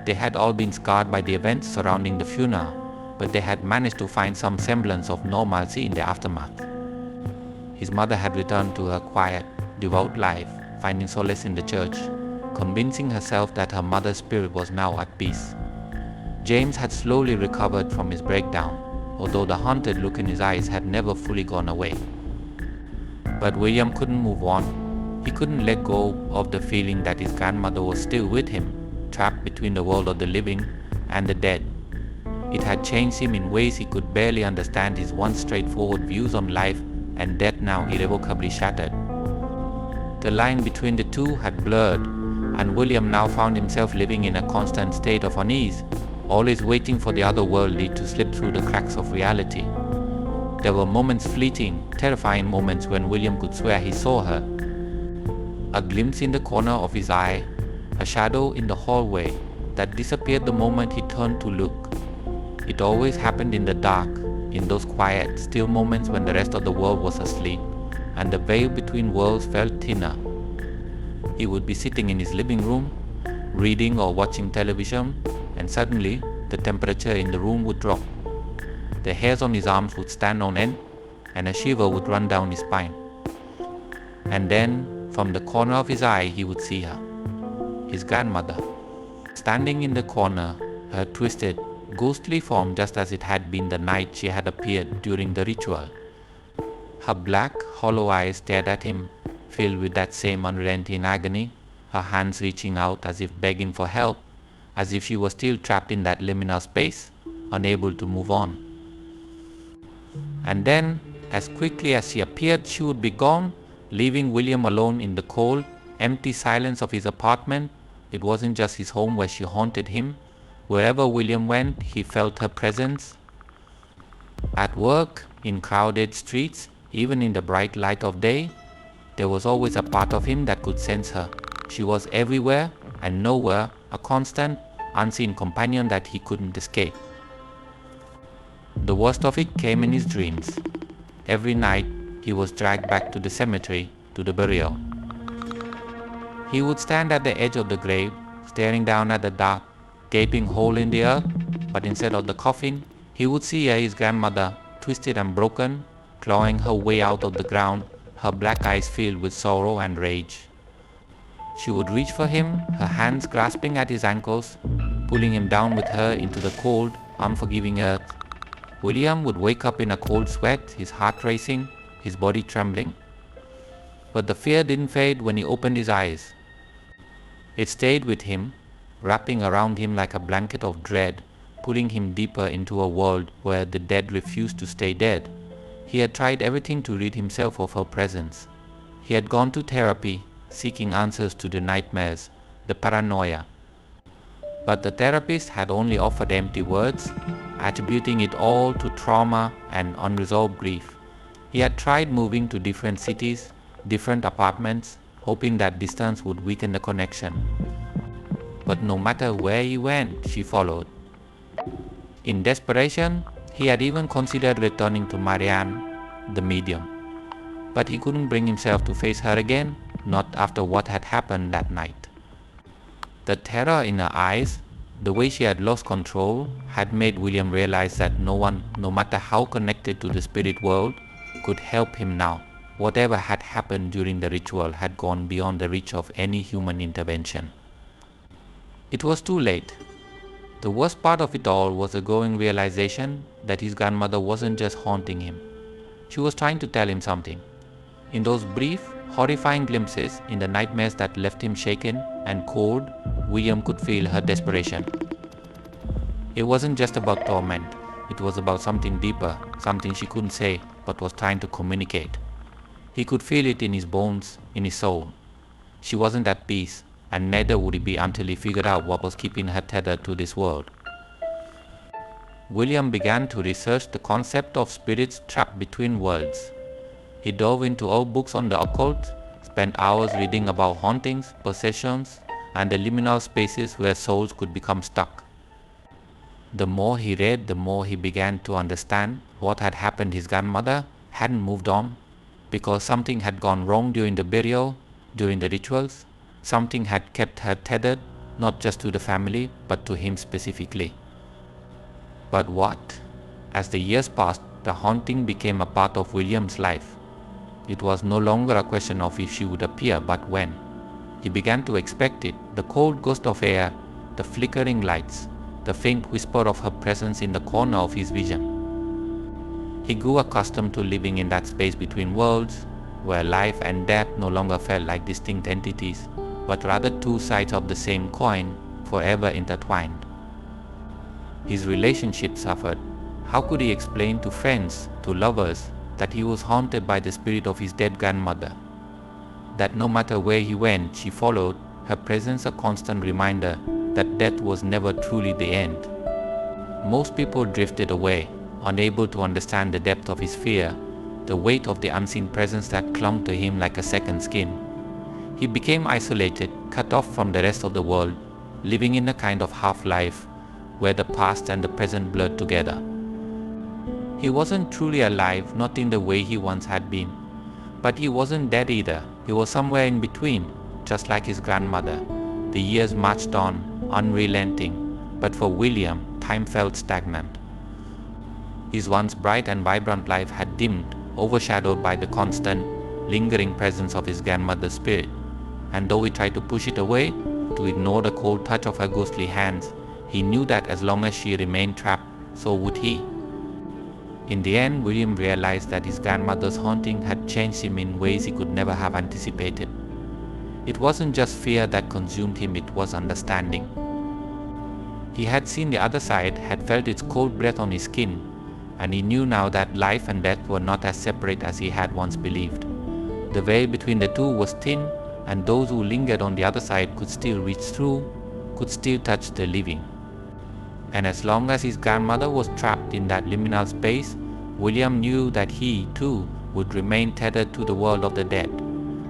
[SPEAKER 1] They had all been scarred by the events surrounding the funeral, but they had managed to find some semblance of normalcy in the aftermath. His mother had returned to her quiet, devout life, finding solace in the church, convincing herself that her mother's spirit was now at peace. James had slowly recovered from his breakdown, although the haunted look in his eyes had never fully gone away. But William couldn't move on. He couldn't let go of the feeling that his grandmother was still with him, trapped between the world of the living and the dead. It had changed him in ways he could barely understand. His once straightforward views on life and death now irrevocably shattered. The line between the two had blurred, and William now found himself living in a constant state of unease, always waiting for the otherworldly to slip through the cracks of reality. There were moments, fleeting, terrifying moments, when William could swear he saw her. A glimpse in the corner of his eye, a shadow in the hallway that disappeared the moment he turned to look. It always happened in the dark, in those quiet, still moments when the rest of the world was asleep, and the veil between worlds felt thinner. He would be sitting in his living room, reading or watching television, and suddenly the temperature in the room would drop. The hairs on his arms would stand on end, and a shiver would run down his spine. And then, from the corner of his eye, he would see her, his grandmother, standing in the corner, her twisted, ghostly form just as it had been the night she had appeared during the ritual. Her black, hollow eyes stared at him, filled with that same unrelenting agony, her hands reaching out as if begging for help, as if she was still trapped in that liminal space, unable to move on. And then, as quickly as she appeared, she would be gone, leaving William alone in the cold, empty silence of his apartment. It wasn't just his home where she haunted him. Wherever William went, he felt her presence. At work, in crowded streets, even in the bright light of day, there was always a part of him that could sense her. She was everywhere and nowhere, a constant, unseen companion that he couldn't escape. The worst of it came in his dreams. Every night, he was dragged back to the cemetery, to the burial. He would stand at the edge of the grave, staring down at the dark, gaping hole in the earth, but instead of the coffin, he would see his grandmother, twisted and broken, clawing her way out of the ground, her black eyes filled with sorrow and rage. She would reach for him, her hands grasping at his ankles, pulling him down with her into the cold, unforgiving earth. William would wake up in a cold sweat, his heart racing, his body trembling. But the fear didn't fade when he opened his eyes. It stayed with him, wrapping around him like a blanket of dread, pulling him deeper into a world where the dead refused to stay dead. He had tried everything to rid himself of her presence. He had gone to therapy, seeking answers to the nightmares, the paranoia. But the therapist had only offered empty words, attributing it all to trauma and unresolved grief. He had tried moving to different cities, different apartments, hoping that distance would weaken the connection. But no matter where he went, she followed. In desperation, he had even considered returning to Marianne, the medium. But he couldn't bring himself to face her again, not after what had happened that night. The terror in her eyes, the way she had lost control, had made William realize that no one, no matter how connected to the spirit world, could help him now. Whatever had happened during the ritual had gone beyond the reach of any human intervention. It was too late. The worst part of it all was the growing realization that his grandmother wasn't just haunting him. She was trying to tell him something. In those brief, horrifying glimpses, in the nightmares that left him shaken and cold, William could feel her desperation. It wasn't just about torment, it was about something deeper, something she couldn't say but was trying to communicate. He could feel it in his bones, in his soul. She wasn't at peace, and neither would he be until he figured out what was keeping her tethered to this world. William began to research the concept of spirits trapped between worlds. He dove into old books on the occult, spent hours reading about hauntings, possessions, and the liminal spaces where souls could become stuck. The more he read, the more he began to understand what had happened. His grandmother hadn't moved on because something had gone wrong during the burial, during the rituals. Something had kept her tethered, not just to the family, but to him specifically. But what? As the years passed, the haunting became a part of William's life. It was no longer a question of if she would appear, but when. He began to expect it, the cold ghost of air, the flickering lights, the faint whisper of her presence in the corner of his vision. He grew accustomed to living in that space between worlds, where life and death no longer felt like distinct entities, but rather two sides of the same coin, forever intertwined. His relationship suffered. How could he explain to friends, to lovers, that he was haunted by the spirit of his dead grandmother? That no matter where he went, she followed, her presence a constant reminder that death was never truly the end. Most people drifted away, unable to understand the depth of his fear, the weight of the unseen presence that clung to him like a second skin. He became isolated, cut off from the rest of the world, living in a kind of half-life where the past and the present blurred together. He wasn't truly alive, not in the way he once had been. But he wasn't dead either. He was somewhere in between, just like his grandmother. The years marched on, unrelenting, but for William, time felt stagnant. His once bright and vibrant life had dimmed, overshadowed by the constant, lingering presence of his grandmother's spirit. And though he tried to push it away, to ignore the cold touch of her ghostly hands, he knew that as long as she remained trapped, so would he. In the end, William realized that his grandmother's haunting had changed him in ways he could never have anticipated. It wasn't just fear that consumed him, it was understanding. He had seen the other side, had felt its cold breath on his skin, and he knew now that life and death were not as separate as he had once believed. The veil between the two was thin, and those who lingered on the other side could still reach through, could still touch the living. And as long as his grandmother was trapped in that liminal space, William knew that he, too, would remain tethered to the world of the dead.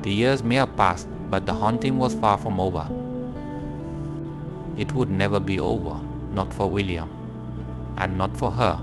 [SPEAKER 1] The years may have passed, but the haunting was far from over. It would never be over, not for William, and not for her.